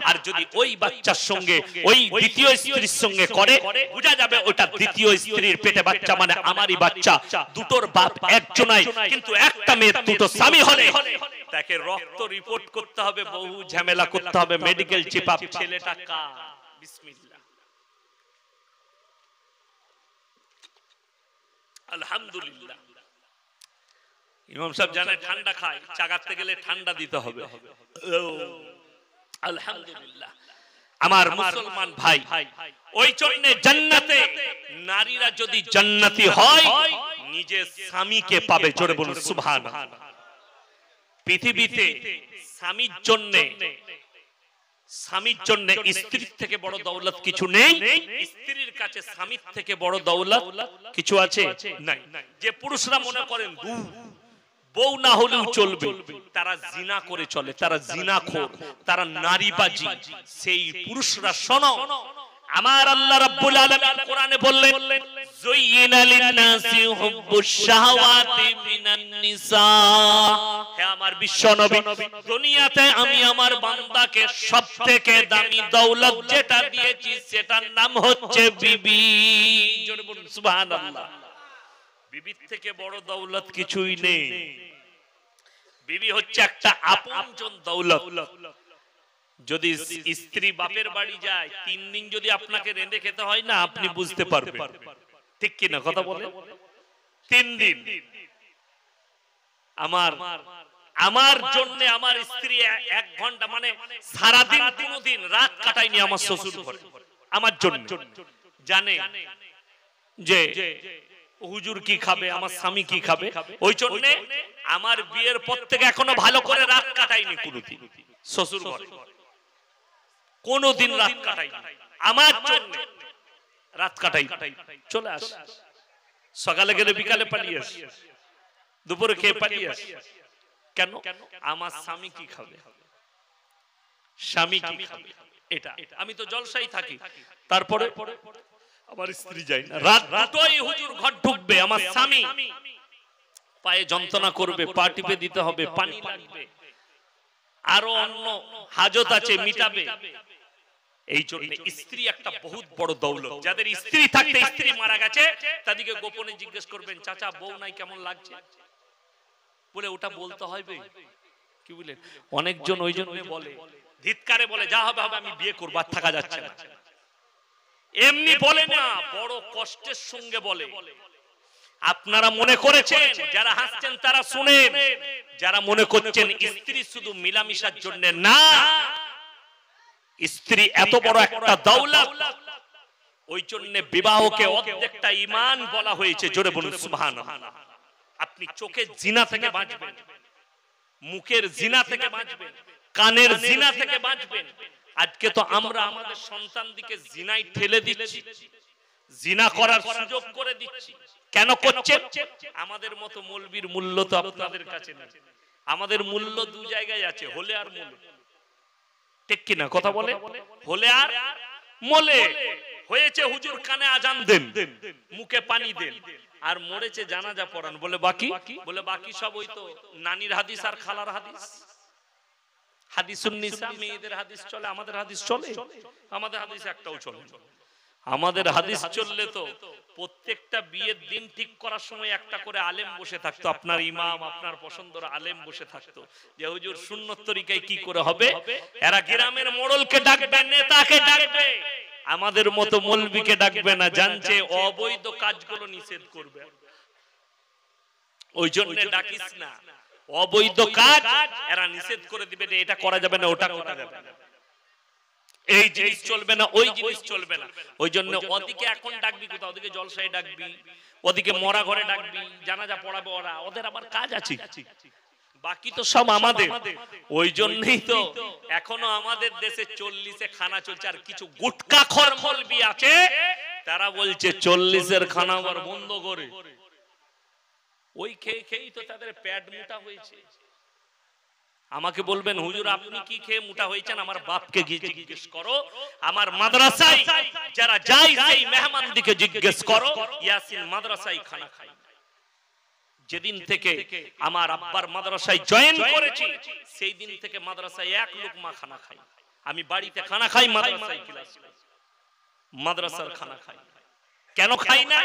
আর যদি ওই বাচ্চার সঙ্গে ওই দ্বিতীয় স্ত্রীর সঙ্গে করে, বোঝা যাবে ওটা দ্বিতীয় স্ত্রীর পেটে বাচ্চা, মানে আমারই বাচ্চা। দুটোর বাপ একজনাই। কিন্তু একটা মেয়ের দুটো স্বামী হলে তাকে রক্ত রিপোর্ট করতে হবে, বহু ঝামেলা করতে হবে, মেডিকেল চেক আপ। ছেলেটা কার? বিসমিল্লাহ। আলহামদুলিল্লাহ। ইমাম সাহেব জানে ঠান্ডা খায়, চাগাতে গেলে ঠান্ডা দিতে হবে। আলহামদুলিল্লাহ। আমার মুসলমান ভাই, ওই জন্য জান্নাতে নারীরা যদি জান্নাতি হয়, নিজের স্বামীকে পাবে। জোরে বলুন সুবহানাল্লাহ। পৃথিবীতে স্বামীর জন্য স্ত্রীর থেকে বড় দৌলত কিছু নেই। স্ত্রীর কাছে স্বামীর থেকে বড় দৌলত কিছু আছে? নাই। যে পুরুষরা মনে করেন বউ না হলেও চলবে, তারা জিনা করে চলে, তারা জিনাখোর, তারা নারীবাজি, সেই পুরুষরা শোনো, আমার আল্লাহ রাব্বুল আলামিন কোরআনে বললেন, যুয়িনা লিন-নাসি হুব্বুশ শাহাওয়াতি মিনান নিসা। হে আমার বিশ্ব নবী, দুনিয়াতে আমি আমার বান্দাকে সবথেকে দামি দৌলত যেটা দিয়েছি, সেটার নাম হচ্ছে বিবি। জোরে বলুন সুবহানাল্লাহ। বিবির থেকে বড় দৌলত কিছুই নেই। বিবি হচ্ছে একটা আপনজন দৌলত। যদি স্ত্রী বাপের বাড়ি যায়, 3 দিন যদি আপনাকে রেঁধে খেতে হয় না, আপনি বুঝতে পারবেন, ঠিক কি না? কথা বলে 3 দিন। আমার জন্য আমার স্ত্রী 1 ঘন্টা, মানে সারাদিন কোনদিন রাত কাটায়নি আমার শ্বশুর ঘরে আমার জন্য। জানে যে হুজুর কি খাবে, আমার স্বামী কি খাবে। ওই জন্য আমার বিয়ের পর থেকে এখনো ভালো করে রাত কাটায়নি কোনদিন শ্বশুর ঘরে, কোনদিন রাত কাটায়নি। আমার জন্য রাত কাটাই, চলে আস, সকালে গেলে বিকালে পালিয়ে আসি, দুপুরে খেয়ে পালিয়ে আসি। কেন? আমার স্বামী কি খাবে, স্বামী কি খাবে, এটা। আমি তো জলসাই থাকি, তারপরে আমার স্ত্রী যায় না, রাত দুটোই হুজুর ঘর ঢুকবে, আমার স্বামী পায়ে যন্ত্রণা করবে, পা টিপে দিতে হবে, পানি লাগবে, আরো অন্য হাজত আছে, মিটাবে। এই জন্য স্ত্রী একটা বহুত বড় দৌলত। যাদের স্ত্রী থাকতে স্ত্রী মারা গেছে, তাদেরকে গোপনে জিজ্ঞেস করবেন, চাচা বউ নাই, কেমন লাগছে, বলে ওটা বলতে হবে। কি বলে অনেকজন ওই জন্য বলে, ধিৎকারে বলে, যা হবে হবে, আমি বিয়ে করব, আর থাকা যাচ্ছে না। এমনি বলে না, বড় কষ্টের সঙ্গে বলে। আপনারা মনে করেছেন, যারা হাসছেন তারা শুনেন, যারা মনে করছেন স্ত্রী শুধু মিলামিশার জন্য না, স্ত্রী এত বড় একটা দৌলত। ওই জন্য বিবাহকে অর্ধেকটা ঈমান বলা হয়েছে। জোরে বলুন সুবহানাল্লাহ। আপনি চোখের জিনা থেকে বাঁচবেন, মুখের জিনা থেকে বাঁচবেন, কানের জিনা থেকে বাঁচবেন। আজকে তো আমরা আমাদের সন্তানদিকে জিনায় ঠেলে দিচ্ছি, জিনা করার সুযোগ করে দিচ্ছি। কেন করছেন? আমাদের মতো মৌলবীর মূল্য তো আপনাদের কাছে নেই। আমাদের মূল্য দু জায়গায় আছে, হলে আর মূল্য, ঠিক কিনা? কথা বলে, হলে আর মলে। হয়েছে হুজুর কানে আজান দেন, মুখে পানি দেন, আর মরেছে জানাজা পড়ান, বলে বাকি, বলে বাকি সব ওই তো নানির হাদিস আর খালার হাদিস, হাদিসুন নিসা, মেয়েদের হাদিস চলে, আমাদের হাদিস চলে? আমাদের হাদিস একটাও চলে। আমাদের হাদিস চললে তো প্রত্যেকটা বিয়ের দিন ঠিক করার সময় একটা করে আলেম বসে থাকতো, আপনার ইমাম, আপনার পছন্দের আলেম বসে থাকতো, যে হুজুর সুন্নত তরিকায় কি করে হবে। এরা গ্রামের মোড়লকে ডাকবে, নেতাকে ডাকবে, আমাদের মতো মৌলবীকে ডাকবে না, জানছে অবৈধ কাজগুলো নিষেধ করবে। ওই জন্য ডাকিস না, অবৈধ কাজ এরা নিষেধ করে দিবে, এটা করা যাবে না, ওটা করা যাবে না, এই জিনিস চলবে না, ওই জিনিস চলবে না। ওই জন্য ওদিকে এখন ডাকবি কোথাও, ওদিকে জলসায় ডাকবি, ওদিকে মরা ঘরে ডাকবি, জানাজা পড়াবে ওরা, ওদের আবার কাজ আছে, বাকি তো সব আমাদের। ওই জন্যই তো এখনো আমাদের দেশে 40-এ খানা চলছে। আর কিছু গুটকাখোর মৌলবি আছে, তারা বলছে 40-এর খানা আবার বন্ধ করে, ওই খেয়ে খেয়েই তো তাদের পেট মোটা হয়েছে। আমাকে বলবেন হুজুর আপনি কি খেয়ে মোটা হয়েছেন? আমার বাপকে গিয়ে জিজ্ঞেস করো, আমার মাদ্রাসায় যারা যায় সেই মেহমানদিকে জিজ্ঞেস করো, ইয়াসিন মাদ্রাসায় খানা খায়। যেদিন থেকে আমার আব্বার মাদ্রাসায় জয়েন করেছি সেই দিন থেকে মাদ্রাসায় এক লোকমা খানা খাই। আমি বাড়িতে খানা খাই, মাদ্রাসায় ক্লাস করি, মাদ্রাসার খানা খাই। কেন খাই না?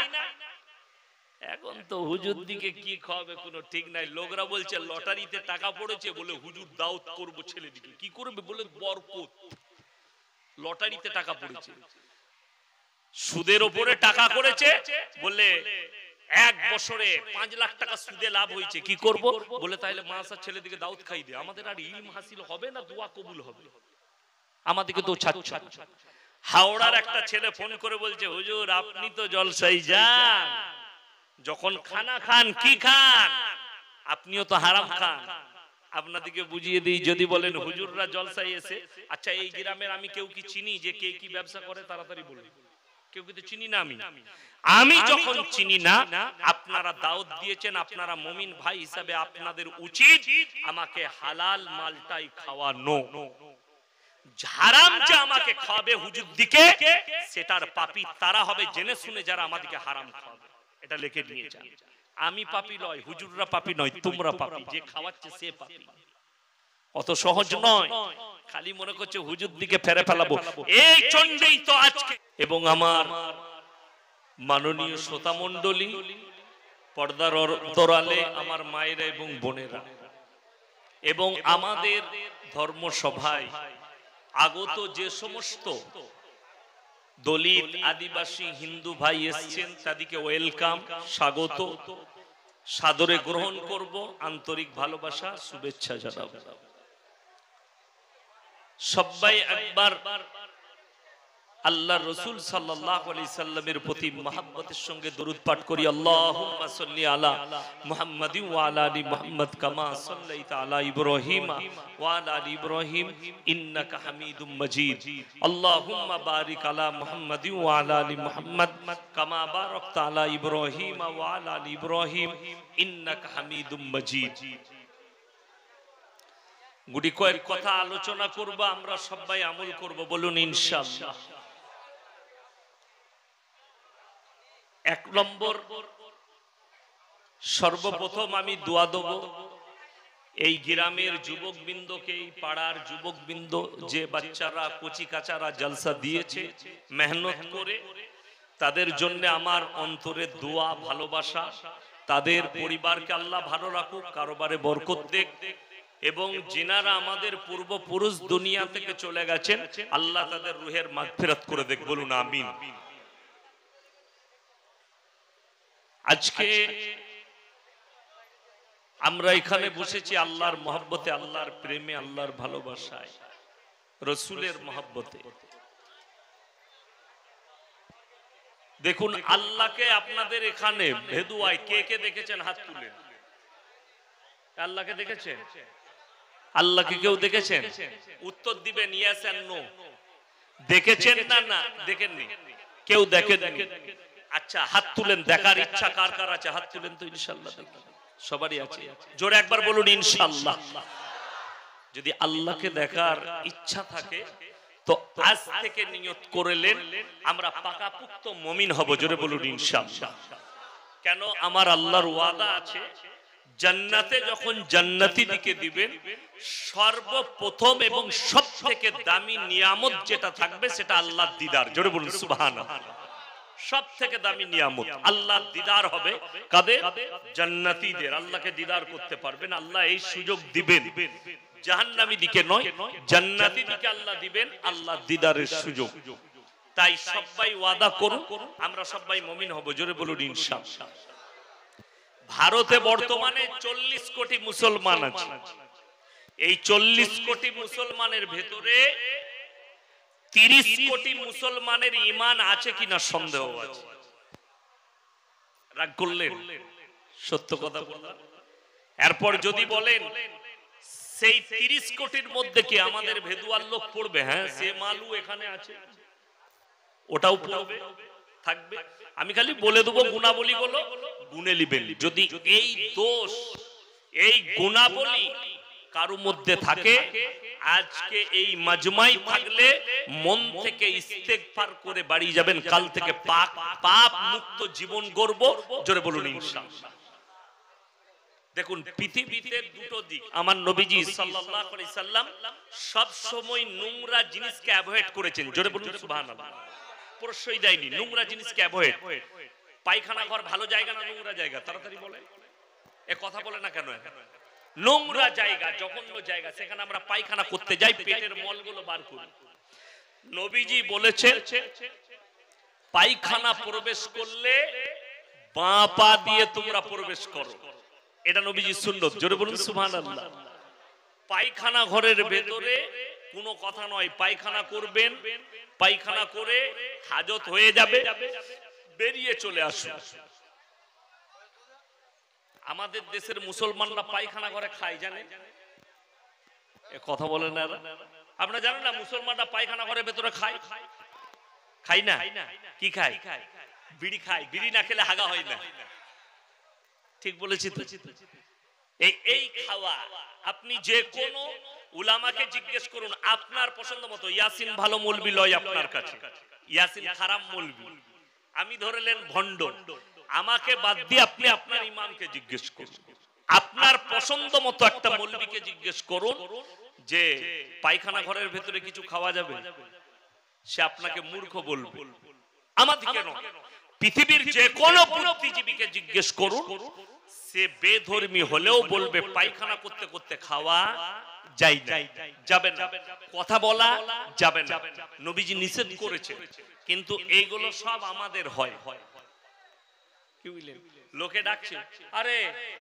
এখন তো হুজুর দিকে কি খাওয়াবে কোনো ঠিক নাই। লোকরা বলছে লটারিতে টাকা পড়েছে বলে হুজুর দাওয়াত করব ছেলে দিকে। কি করবে বলে বরকত। লটারিতে টাকা পড়েছে, সুদের উপরে টাকা করেছে বলে এক বছরে 5 লাখ টাকা সুদে লাভ হয়েছে। কি করব বলে তাহলে মাসার ছেলে দিকে দাওয়াত খাই দে। আমাদের আর ইলম হাসিল হবে না, দোয়া কবুল হবে। আমাদেরকে তো ছাড়ছে। হাওড়ার একটা ছেলে ফোন করে বলছে হুজুর আপনি তো জলসায় যান, যখন খানা খান কি খান? আপনিও তো হারাম খান। আপনাদেরকে বুঝিয়ে দিই, যদি বলেন হুজুররা জলসায় এসে, আচ্ছা এই গ্রামের আমি কেউ কি চিনি যে কে কি ব্যবসা করে? তাড়াতাড়ি বলুন। কেউ কিন্তু চিনি না। আমি যখন চিনি না, আপনারা দাওয়াত দিয়েছেন, আপনারা মুমিন ভাই হিসাবে আপনাদের উচিত আমাকে হালাল মালটাই খাওয়ানো। হারাম যে আমাকে খাওয়াবে হুজুর দিকে, সেটার পাপী তারা হবে জেনে শুনে যারা আমাদেরকে হারাম খাওয়াবে। এটা লিখে নিয়ে যান। আমি পাপী নয়, হুজুররা পাপী নয়, তোমরা পাপী, যে খাওয়াচ্ছে সে পাপী। অত সহজ নয়। খালি মনে করছে হুজুর দিকে ফেরে ফেলাবো, এই চন্ডেই তো আজকে। এবং আমার মাননীয় শ্রোতা মণ্ডলী, পর্দার অন্তরালে আমার মায়েরা এবং বোনেরা, এবং আমাদের ধর্মসভায় আগত যে সমস্ত দলিত আদিবাসী হিন্দু ভাই এসেছেন তাদেরকে ওয়েলকাম, স্বাগত, সাদরে গ্রহণ করব, আন্তরিক ভালোবাসা শুভেচ্ছা জানাবো। সবাই একবার আল্লাহ রাসূল সাল্লাল্লাহু আলাইহি সাল্লামের প্রতি মহব্বতের সঙ্গে দরুদ পাঠ করি। আল্লাহুম্মা সাল্লি আলা মুহাম্মাদিন ওয়া আলা আলি মুহাম্মাদ কামা সাল্লাইতা আলা ইব্রাহিম ওয়া আলা আলি ইব্রাহিম ইন্নাকা হামিদুম মাজিদ। আল্লাহুম্মা বারিক আলা মুহাম্মাদিন ওয়া আলা আলি মুহাম্মাদ কামা বারাকতা আলা ইব্রাহিম ওয়া আলা আলি ইব্রাহিম ইন্নাকা হামিদুম মাজিদ। গুটি কয়েক কথা আলোচনা করব, আমরা সবাই আমল করব, বলুন ইনশাআল্লাহ। এক নম্বর, সর্বপ্রথম আমি দোয়া দেব এই গ্রামের যুবকবৃন্দকে, এই পাড়ার যুবকবৃন্দ, যে বাচ্চারা কচি কাচারা জলসা দিয়েছে মেহনত করে, তাদের জন্য আমার অন্তরের দোয়া, ভালোবাসা। তাদের পরিবারকে আল্লাহ ভালো রাখুক, কারোবারে বরকত দেখ, এবং যিনারা আমাদের পূর্বপুরুষ দুনিয়া থেকে চলে গেছেন আল্লাহ তাদের রুহের মাগফিরাত করে দেখ, বলুন আমিন। আজকে আমরা এখানে বসেছি আল্লাহর মহব্বতে, আল্লাহর প্রেমে, আল্লাহর ভালোবাসায়, রসুলের মহব্বতে। দেখুন আল্লাহকে আপনাদের এখানে ভেদুয়ায় কে কে দেখেছেন? হাত তুলেন। আল্লাহকে দেখেছেন? আল্লাহকে কেউ দেখেছেন? উত্তর দিবেন ইয়েস এন্ড নো। দেখেছেন না? না দেখেননি। কেউ দেখেননি? আচ্ছা হাত তুলেন, দেখার ইচ্ছা কার কার আছে? হাত তুলেন তো, ইনশাআল্লাহ দেখি সবারই আছে। জোরে একবার বলুন ইনশাআল্লাহ। যদি আল্লাহকে দেখার ইচ্ছা থাকে তো আজ থেকে নিয়ত করলেন আমরা পাকাপোক্ত মুমিন হব। জোরে বলুন ইনশাআল্লাহ। কেন? আমার আল্লাহর ওয়াদা আছে, জান্নাতে যখন জান্নাতি দিকে দিবেন, সর্বপ্রথম এবং সবথেকে দামি নিয়ামত যেটা থাকবে সেটা আল্লাহর দিদার। জোরে বলুন সুবহানাল্লাহ। সব থেকে দামি নিয়ামত আল্লাহর দিদার হবে। কাদের? জান্নাতীদের। আল্লাহকে দিদার করতে পারবেন, আল্লাহ এই সুযোগ দিবেন। জাহান্নামী দিকে নয়, জান্নাতি দিকে আল্লাহ দিবেন আল্লাহর দিদারের সুযোগ। তাই সবাই ওয়াদা করুন আমরা সবাই মুমিন হব। জোরে বলুন ইনশাআল্লাহ। ভারতে বর্তমানে 40 কোটি মুসলমান আছে। এই 40 কোটি মুসলমানের ভেতরে 30 কোটি মুসলমানের ঈমান আছে কিনা সন্দেহ আছে। রাগ করলেন? সত্য কথা বললাম। এরপর যদি বলেন সেই 30 কোটির মধ্যে কি আমাদের ভেদুয়ার লোক পড়বে? হ্যাঁ, সে মালু এখানে আছে, ওটাও পড়বে। থাকবে। আমি খালি বলে দেবো গুণাবলী গুলো, গুনে নিবেন। যদি এই দোষ, এই গুণাবলী কারো মধ্যে থাকে, আজকে এই মাজমাই থাকলে মন থেকে ইস্তেগফার করে বাড়ি যাবেন। কাল থেকে পাপ মুক্ত জীবন গড়ব। জোরে বলুন ইনশাআল্লাহ। দেখুন পৃথিবীতে দুটো দিক। আমার নবীজি সাল্লাল্লাহু আলাইহি সাল্লাম সব সময় নোংরা জিনিসকে অ্যাভয়েড করেছেন। জোরে বলুন সুবহানাল্লাহ। প্রশ্রয় দেয়নি, নোংরা জিনিসকে অ্যাভয়েড। পায়খানা ঘর ভালো জায়গা না নোংরা জায়গা? তাড়াতাড়ি বলে, এ কথা বলে না কেন? নোংরা জায়গা, জঘন্য জায়গা, সেখানে আমরা পায়খানা করতে যাই, পেটের মলগুলো বার করি। নবীজি বলেছেন পায়খানা প্রবেশ করলে বাঁ পা দিয়ে তোমরা প্রবেশ করো। এটা নবীজি সুন্নত। জোরে বলুন সুবহানাল্লাহ। পায়খানা ঘরের ভেতরে কোনো কথা নয়, পায়খানা করবেন, পায়খানা করে হাজত হয়ে যাবে, বেরিয়ে চলে আসুন। আমাদের দেশের মুসলমানরা পায়খানা করে খায়, জানেন? এ কথা বলেন না আপনারা জানেন না? মুসলমানরা পায়খানা ঘরের ভেতরে খায়, খায় না? কি খায়? বিড়ি খায়। বিড়ি না খেলে হাগা হয় না। ঠিক বলেছি তো? এই খাওয়া আপনি যে কোনো উলামাকে জিজ্ঞেস করুন, আপনার পছন্দ মতো। ইয়াসিন ভালো মৌলবি লয় আপনার কাছে, ইয়াসিন খারাপ মৌলবি। আমি ধরলেন ভণ্ড, আমাকে বাদ দিয়ে আপনি আপনার ইমামকে জিজ্ঞেস করুন। আপনার পছন্দ মতো একটা মৌলবিকে জিজ্ঞেস করুন যে পায়খানা ঘরের ভেতরে কিছু খাওয়া যাবে, সে আপনাকে মূর্খ বলবে। আমাদেরকে নয়, পৃথিবীর যে কোনো বুদ্ধিজীবীকে জিজ্ঞেস করুন, সে বেধর্মী হলেও বলবে পায়খানা করতে করতে খাওয়া যায় না, যাবে না, কথা বলা যাবে না। নবীজি নিষেধ করেছে, কিন্তু এইগুলো সব আমাদের হয়। কি বুঝলেন? লোকে ডাকছে, আরে